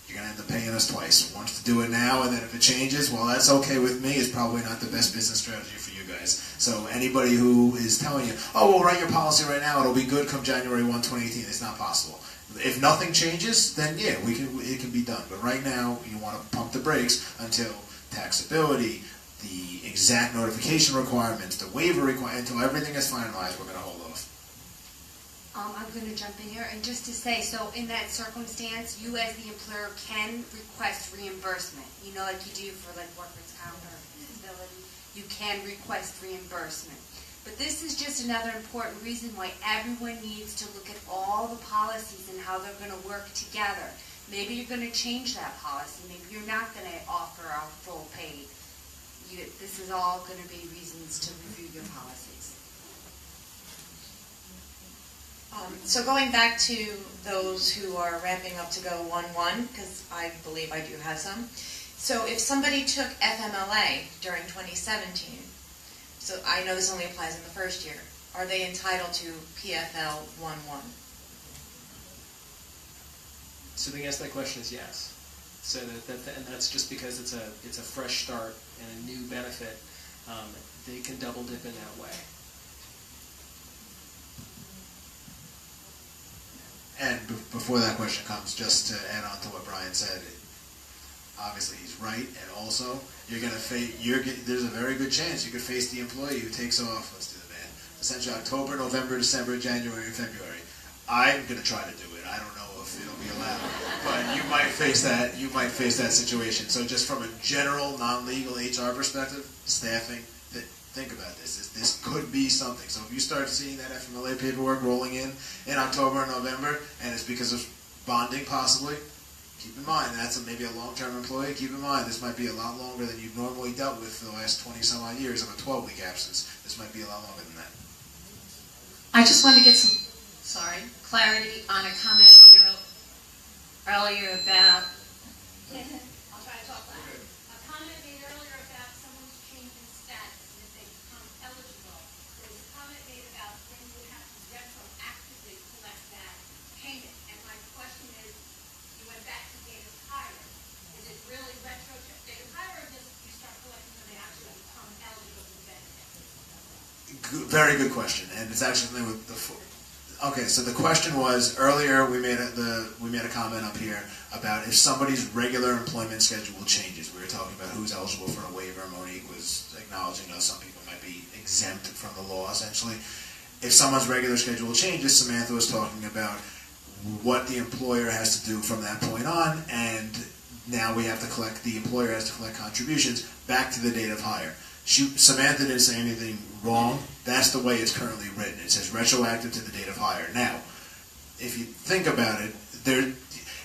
you're going to end up paying us twice. Once to do it now, and then if it changes, well, that's okay with me. It's probably not the best business strategy for you guys. So anybody who is telling you, oh, we'll write your policy right now, it'll be good come January 1, 2018, it's not possible. If nothing changes, then yeah, it can be done. But right now, you want to pump the brakes until taxability, the exact notification requirements, the waiver requirements, until everything is finalized, we're going to hold off. I'm going to jump in here, and just to say, so in that circumstance, you as the employer can request reimbursement. Like you do for like workers' comp or disability, you can request reimbursement. But this is just another important reason why everyone needs to look at all the policies and how they're going to work together. Maybe you're going to change that policy. Maybe you're not going to offer a full paid. This is all going to be reasons to review your policies. So going back to those who are ramping up to go 1-1, because I believe I do have some. So if somebody took FMLA during 2017, so I know this only applies in the first year, are they entitled to PFL 1-1? So the answer to that question is yes. So and that's just because it's a fresh start and a new benefit. They can double dip in that way. And before that question comes, just to add on to what Brian said, obviously he's right, and also you're going to face. There's a very good chance you could face the employee who takes off. Let's do the math. Essentially, October, November, December, January, and February. I'm going to try to do it. I don't know if it'll be allowed, but you might face that. You might face that situation. So, just from a general, non-legal HR perspective, staffing. Think about this. This could be something. So if you start seeing that FMLA paperwork rolling in October and November, and it's because of bonding possibly, keep in mind that's maybe a long-term employee. Keep in mind this might be a lot longer than you've normally dealt with for the last 20-some-odd years of a 12-week absence. This might be a lot longer than that. I just wanted to get some, clarity on a comment made earlier about. I'll try to talk loud. A comment made earlier about someone's change in status and if they become eligible. There was a comment made about then you would have to retroactively collect that payment. And my question is, you went back to date of hire. Is it really retro to date of hire, or just you start collecting when they actually become eligible for benefits? Very good question, and it's actually something with the. Okay, so the question was earlier. We made a comment up here about if somebody's regular employment schedule changes. We were talking about who's eligible for a waiver. Monique was acknowledging that some people might be exempt from the law essentially. if someone's regular schedule changes, Samantha was talking about what the employer has to do from that point on, and now we have to collect, the employer has to collect contributions back to the date of hire. Samantha didn't say anything wrong. That's the way it's currently written. It says retroactive to the date of hire. Now, if you think about it,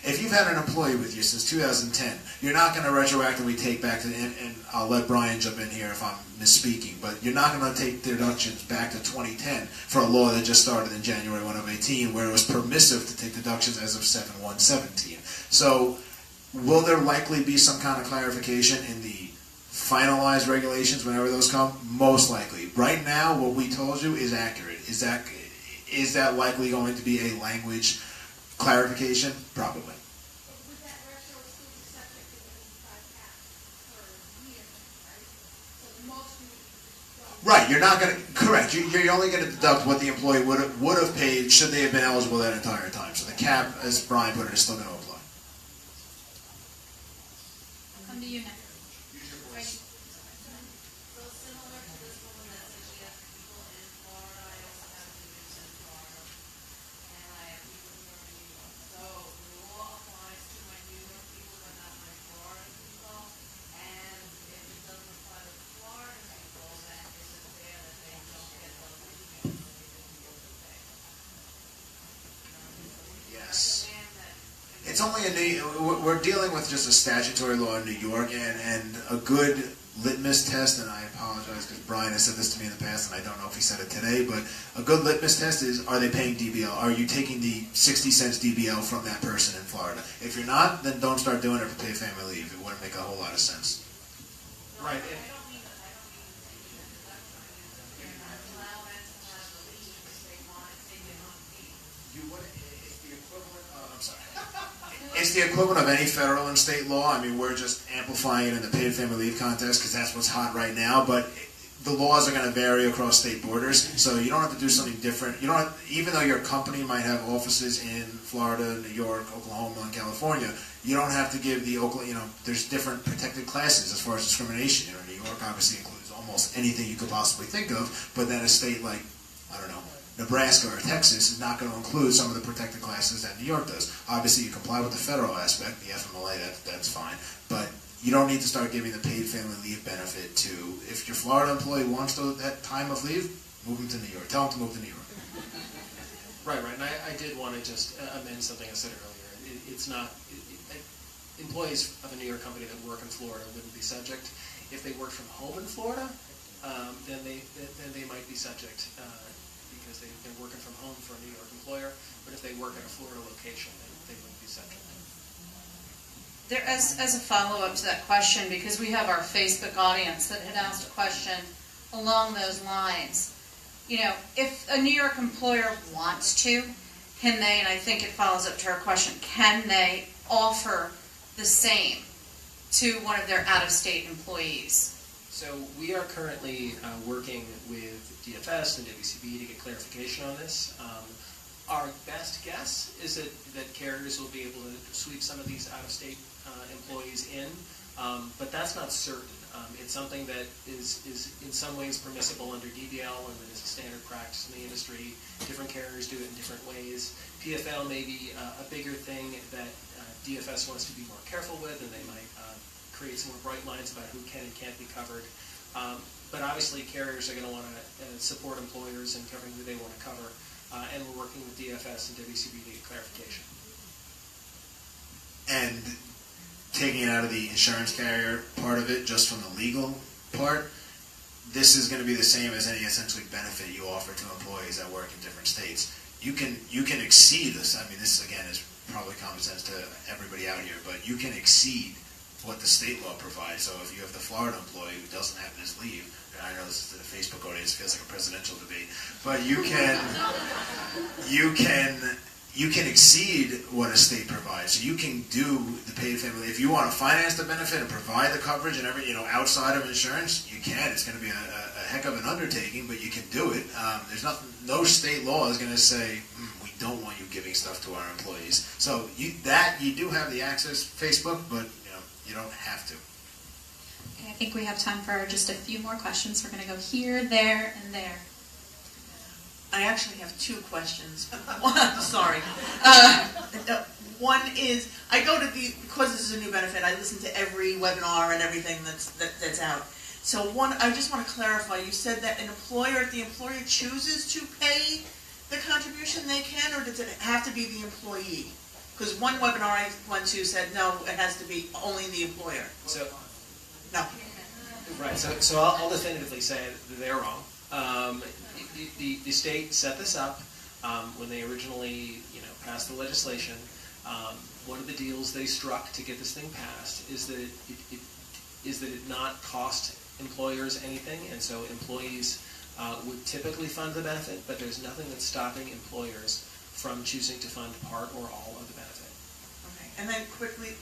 if you've had an employee with you since 2010, you're not going to retroactively take back, and I'll let Brian jump in here if I'm misspeaking, but you're not going to take deductions back to 2010 for a law that just started in January 1 of 18, where it was permissive to take deductions as of 7/1/17. So will there likely be some kind of clarification in the finalized regulations whenever those come? Most likely. Right now, what we told you is accurate. Is that likely going to be a language clarification? Probably. Would that retro exclude the subject of the 85 cap per year, right? So the most we would. Right, you're not going to, correct, you're only going to deduct what the employee would have paid should they have been eligible that entire time. So the cap, as Brian put it, is still going to apply. I'll come to you next. So similar to this woman that said she has people in Florida, I also have students in Florida, and I have people who are in New York. So the law applies to my New York people, but not my Florida people. And if it doesn't apply to Florida people, then is it fair that they don't get those insurance that they didn't go to pay? Yes. It's only we're dealing with just a statutory law in New York, and a good litmus test, and I apologize because Brian has said this to me in the past, and I don't know if he said it today, but a good litmus test is, are they paying DBL? Are you taking the 60 cents DBL from that person in Florida? If you're not, then don't start doing it for paid family leave. It wouldn't make a whole lot of sense. Right. It's the equivalent of any federal and state law. I mean, we're just amplifying it in the paid family leave context because that's what's hot right now. But the laws are going to vary across state borders, so you don't have to do something different. You don't have, even though your company might have offices in Florida, New York, Oklahoma, and California, you don't have to give the there's different protected classes as far as discrimination. New York obviously includes almost anything you could possibly think of, but then a state like, I don't know, Nebraska or Texas is not going to include some of the protected classes that New York does. Obviously, you comply with the federal aspect, the FMLA, that's fine. But you don't need to start giving the paid family leave benefit to, if your Florida employee wants that time of leave, move them to New York. Tell them to move to New York. Right, and I did want to just amend something I said earlier. It's not, employees of a New York company that work in Florida wouldn't be subject. If they work from home in Florida, then they might be subject because they're working from home for a New York employer. But if they work at a Florida location, then they wouldn't be subject. There, as a follow-up to that question, because we have our Facebook audience that had asked a question along those lines, if a New York employer wants to, can they, and I think it follows up to our question, can they offer the same to one of their out-of-state employees? So we are currently working with DFS and WCB to get clarification on this. Our best guess is that carriers will be able to sweep some of these out-of-state employees in, but that's not certain. It's something that is in some ways permissible under DBL and that is a standard practice in the industry. Different carriers do it in different ways. PFL may be a bigger thing that DFS wants to be more careful with, and they might create some more bright lines about who can and can't be covered. But obviously carriers are going to want to support employers in covering who they want to cover, and we're working with DFS and WCB to get clarification. And taking it out of the insurance carrier part of it, just from the legal part, this is going to be the same as any essentially benefit you offer to employees that work in different states. You can exceed this. I mean, this again is probably common sense to everybody out here, but you can exceed what the state law provides. So if you have the Florida employee who doesn't have this leave, and I know this is the Facebook audience, feels like a presidential debate, but you can exceed what a state provides. So you can do the paid family. If you want to finance the benefit and provide the coverage and every outside of insurance, you can. It's going to be a heck of an undertaking, but you can do it. There's nothing. No state law is going to say we don't want you giving stuff to our employees. So you do have the access Facebook, but you don't have to. Okay, I think we have time for just a few more questions. We're going to go here, there, and there. I I actually have two questions. Sorry. One is, I go to because this is a new benefit, I listen to every webinar and everything that's out. So one, I just want to clarify, you said that if the employer chooses to pay the contribution, they can, or does it have to be the employee? Because one webinar I went to said, no, it has to be only the employer. So, No. right, so I'll definitively say that they're wrong. The state set this up when they originally, passed the legislation. One of the deals they struck to get this thing passed is that it not cost employers anything, and so employees would typically fund the benefit, but there's nothing that's stopping employers from choosing to fund part or all of the benefit. Okay, and then quickly,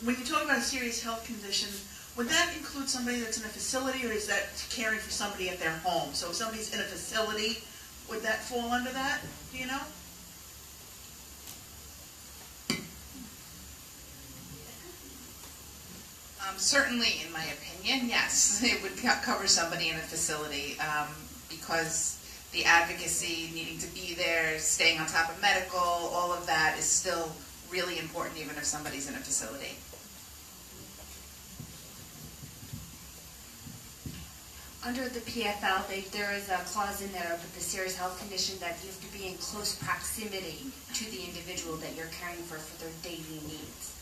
when you talk about a serious health condition, would that include somebody that's in a facility, or is that caring for somebody at their home? So if somebody's in a facility, would that fall under that? Do you know? Certainly, in my opinion, yes, it would cover somebody in a facility because the advocacy, needing to be there, staying on top of medical, all of that is still really important even if somebody's in a facility. Under the PFL, there is a clause in there with the serious health condition that you have to be in close proximity to the individual that you're caring for their daily needs.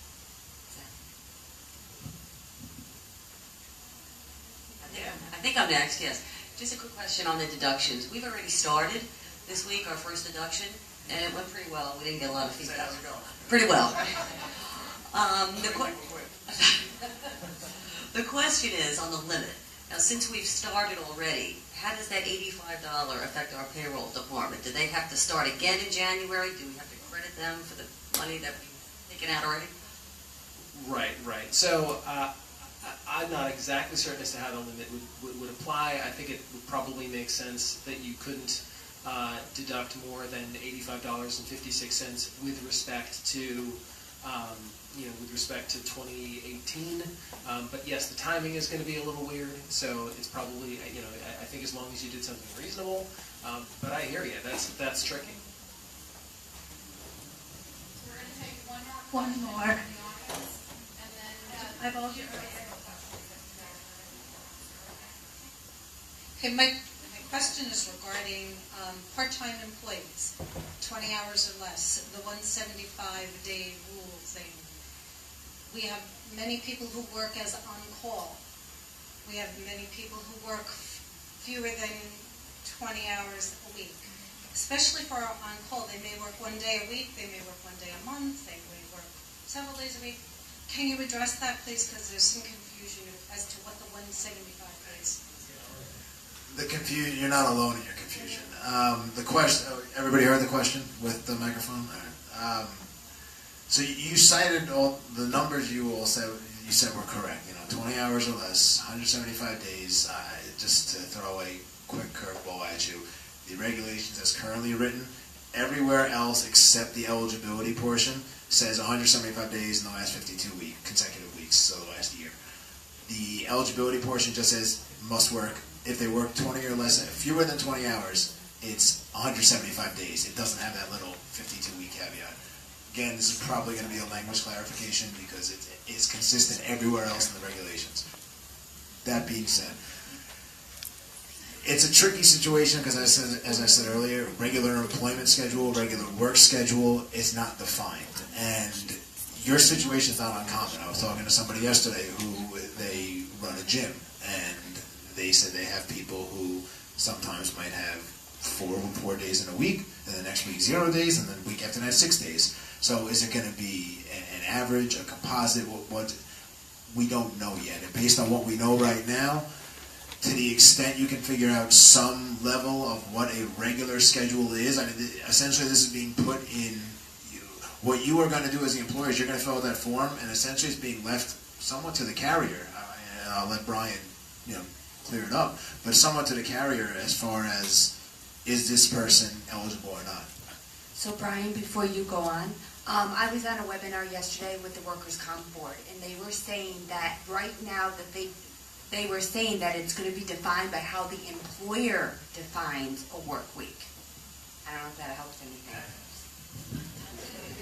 I think I'm next, yes. Just a quick question on the deductions. We've already started this week, our first deduction, and it went pretty well. We didn't get a lot of feedback. Pretty well. The question is on the limit. Now, since we've started already, how does that $85 affect our payroll department? Do they have to start again in January? Do we have to credit them for the money that we've taken out already? Right. So I'm not exactly certain as to how the limit would apply. I think it would probably make sense that you couldn't deduct more than $85.56 with respect to 2018. But yes, the timing is going to be a little weird. So it's probably, I think as long as you did something reasonable. But I hear you. That's tricky. We're going to take one more. One more. And then I've all. Okay, my question is regarding part-time employees, 20 hours or less, the 175-day rule thing. We have many people who work as on-call. We have many people who work fewer than 20 hours a week. Especially for our on-call, they may work one day a week, they may work one day a month, they may work several days a week. Can you address that, please? Because there's some confusion as to what the 175 is. You're not alone in your confusion. The question, everybody heard the question with the microphone? All right. So you cited all the numbers you said were correct. 20 hours or less, 175 days. Just to throw a quick curveball at you, the regulations as currently written, everywhere else except the eligibility portion says 175 days in the last 52 consecutive weeks, so the last year. The eligibility portion just says must work. If they work 20 or less, fewer than 20 hours, it's 175 days. It doesn't have that little 52-week caveat. Again, this is probably going to be a language clarification because it is consistent everywhere else in the regulations. That being said, it's a tricky situation because, as I said earlier, regular employment schedule, regular work schedule is not defined. And your situation is not uncommon. I was talking to somebody yesterday who they run a gym, and they said they have people who sometimes might have 4 days in a week, and the next week 0 days, and then the week after that 6 days. So is it going to be an average, a composite? What we don't know yet. And based on what we know right now, to the extent you can figure out some level of what a regular schedule is, I mean, essentially this is being put in. What you are going to do as the employer is you're going to fill out that form, and essentially it's being left somewhat to the carrier. And I'll let Brian, clear it up, but somewhat to the carrier as far as is this person eligible or not. So Brian, before you go on, I was on a webinar yesterday with the Workers' Comp Board, and they were saying that right now that they were saying that it's going to be defined by how the employer defines a work week. I don't know if that helps anything.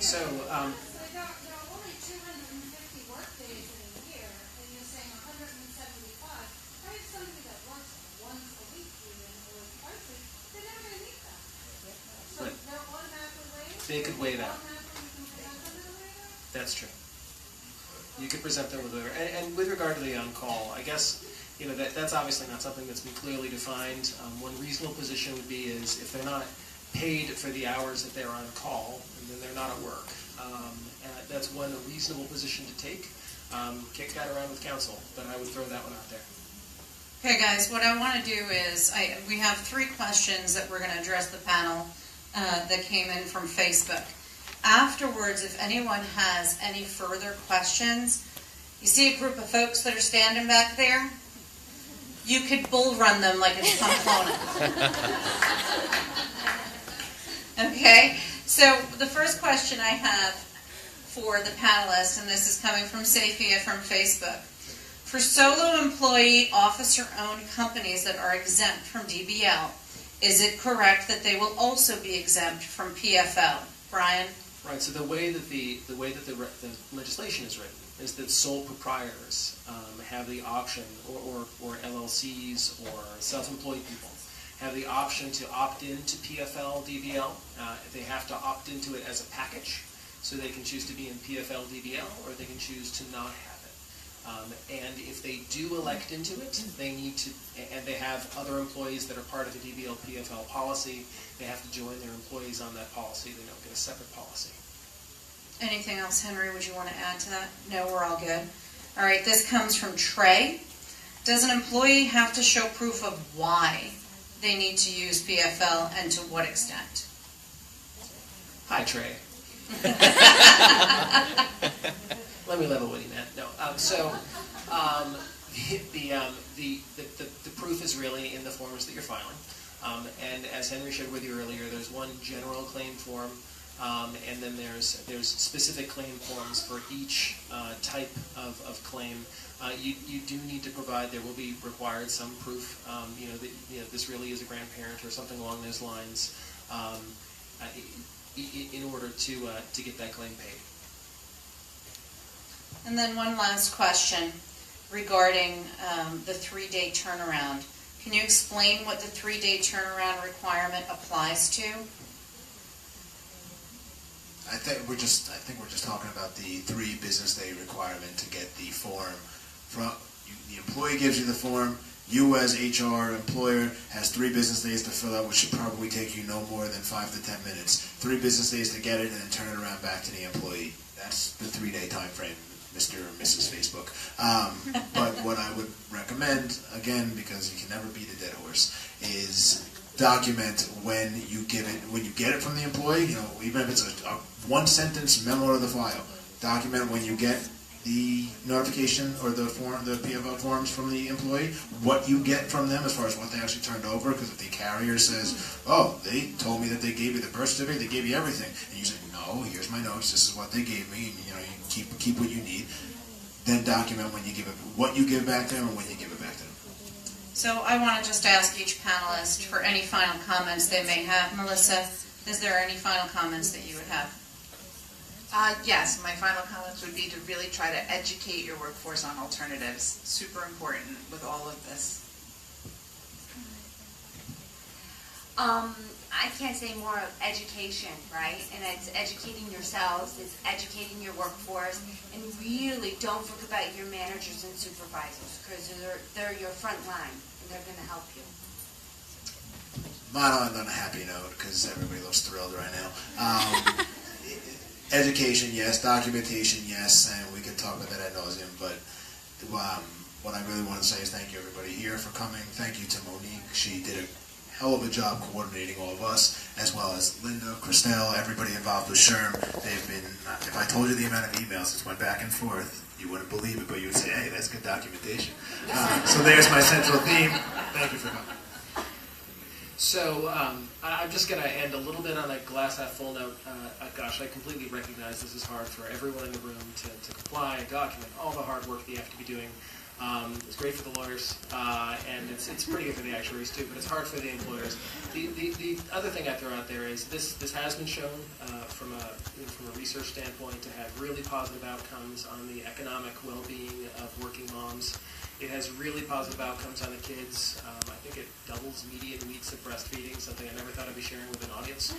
So, There are only 250 work days in a year, and you're saying 175. I have somebody that works once a week even, or twice a week, they're never gonna meet that. So Right. they're automatically waived? They could waive out. Automatically you can present them as a waiver? That's true. You could present them with a, and with regard to the on-call, I guess, that's obviously not something that's been clearly defined. One reasonable position would be is if they're not paid for the hours that they're on call, and then they're not at work. That's one reasonable position to take. Kick that around with counsel, but I would throw that one out there. Okay, guys, what I want to do is, we have 3 questions that we're going to address the panel that came in from Facebook. Afterwards, if anyone has any further questions, you see a group of folks that are standing back there? You could bull run them like it's Pamplona. Okay, so the first question I have for the panelists, and this is coming from Safia from Facebook. For solo employee officer-owned companies that are exempt from DBL, is it correct that they will also be exempt from PFL? Brian? Right. So the way that the legislation is written is that sole proprietors have the option, or LLCs or self-employed people have the option to opt into PFL DBL. They have to opt into it as a package, so they can choose to be in PFL DBL, or they can choose to not have it. And if they do elect into it, they need to, and they have other employees that are part of the DBL PFL policy, they have to join their employees on that policy. They don't get a separate policy. Anything else, Henry, would you want to add to that? No, we're all good. All right, this comes from Trey. Does an employee have to show proof of why they need to use PFL, and to what extent? Hi, Trey. Let me level with you, man. No. The proof is really in the forms that you're filing. And as Henry shared with you earlier, there's one general claim form, and then there's specific claim forms for each type of claim. You do need to provide, there will be required some proof, that this really is a grandparent or something along those lines, in order to get that claim paid. And then one last question regarding the 3-day turnaround. Can you explain what the 3-day turnaround requirement applies to? I think we're just talking about the 3 business day requirement to get the form from the employee gives you the form. You as HR employer has 3 business days to fill out, which should probably take you no more than 5 to 10 minutes. 3 business days to get it, and then turn it around back to the employee. That's the 3-day time frame, Mr. or Mrs. Facebook. But what I would recommend, again, because you can never beat a dead horse, is document when you get it from the employee. Even if it's a 1-sentence memo to the file, document when you get the notification or the PFL forms from the employee, what you get from them as far as what they actually turned over. Because if the carrier says, "Oh, they told me that they gave you the birth certificate, they gave you everything," and you say, "No, here's my notes. This is what they gave me," and you keep what you need. Then document when you give it, what you give back to them, and when you give it back to them. So I want to just ask each panelist for any final comments they may have. Melissa, is there any final comments that you would have? Yes, my final comments would be to really try to educate your workforce on alternatives. Super important with all of this. I can't say more of education, right? And it's educating yourselves, it's educating your workforce, and really don't forget about your managers and supervisors, because they're your front line, and they're going to help you. Mine on a happy note, because everybody looks thrilled right now. Education, yes. Documentation, yes. And we could talk about that ad nauseum. But what I really want to say is thank you, everybody here, for coming. Thank you to Monique. She did a hell of a job coordinating all of us, as well as Linda, Christelle, everybody involved with SHRM. They've been, if I told you the amount of emails that went back and forth, you wouldn't believe it, but you would say, hey, that's good documentation. So there's my central theme. Thank you for coming. So I'm just going to end a little bit on a glass half full note. Gosh, I completely recognize this is hard for everyone in the room to comply and document all the hard work that you have to be doing. It's great for the lawyers, and it's pretty good for the actuaries too, but it's hard for the employers. The other thing I throw out there is this has been shown from a research standpoint to have really positive outcomes on the economic well-being of working moms. It has really positive outcomes on the kids. I think it doubles median weeks of breastfeeding, something I never thought I'd be sharing with an audience.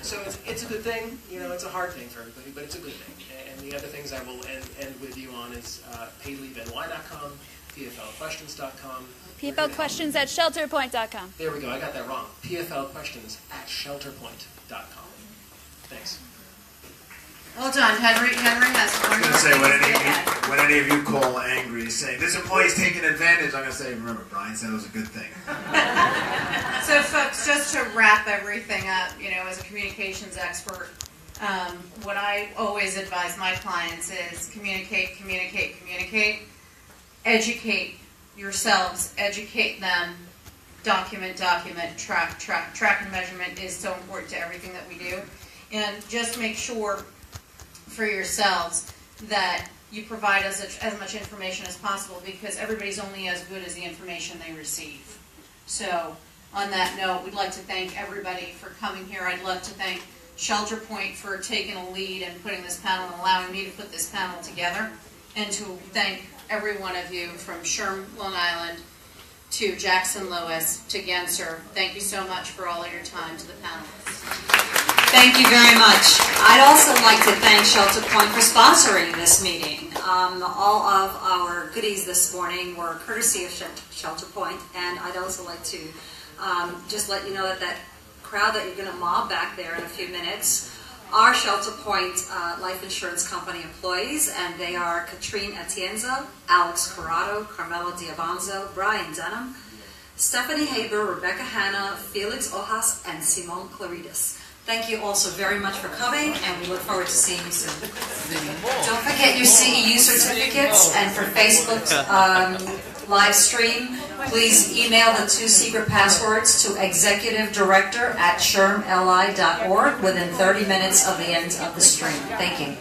So it's a good thing. It's a hard thing for everybody, but it's a good thing. And the other things I will end with you on is paidleaveny.com, pflquestions.com. PFLquestions at ShelterPoint.com. There we go. I got that wrong. PFLquestions at ShelterPoint.com. Thanks. Well done, Henry. Henry has one more I was going to say, thing when any of you call angry saying, this employee's taking advantage, I'm going to say, remember, Brian said it was a good thing. So folks, just to wrap everything up, as a communications expert, what I always advise my clients is communicate, communicate, communicate, educate yourselves, educate them, document, track and measurement is so important to everything that we do. And just make sure for yourselves that you provide us as much information as possible, because everybody's only as good as the information they receive. So on that note, we'd like to thank everybody for coming here. I'd love to thank ShelterPoint for taking a lead and putting this panel and allowing me to put this panel together, and to thank every one of you from SHRM, Long Island, to Jackson Lewis, to Genser. Thank you so much for all of your time, to the panelists. Thank you very much. I'd also like to thank ShelterPoint for sponsoring this meeting. All of our goodies this morning were courtesy of ShelterPoint, and I'd also like to just let you know that crowd that you're going to mob back there in a few minutes are ShelterPoint Life Insurance Company employees, and they are Katrine Atienza, Alex Corrado, Carmelo Diavanzo, Brian Denham, Stephanie Haber, Rebecca Hanna, Felix Ojas, and Simone Claridis. Thank you also very much for coming, and we look forward to seeing you soon. Don't forget your CEU certificates, and for Facebook live stream, please email the 2 secret passwords to executivedirector@SHRM-LI.org within 30 minutes of the end of the stream. Thank you.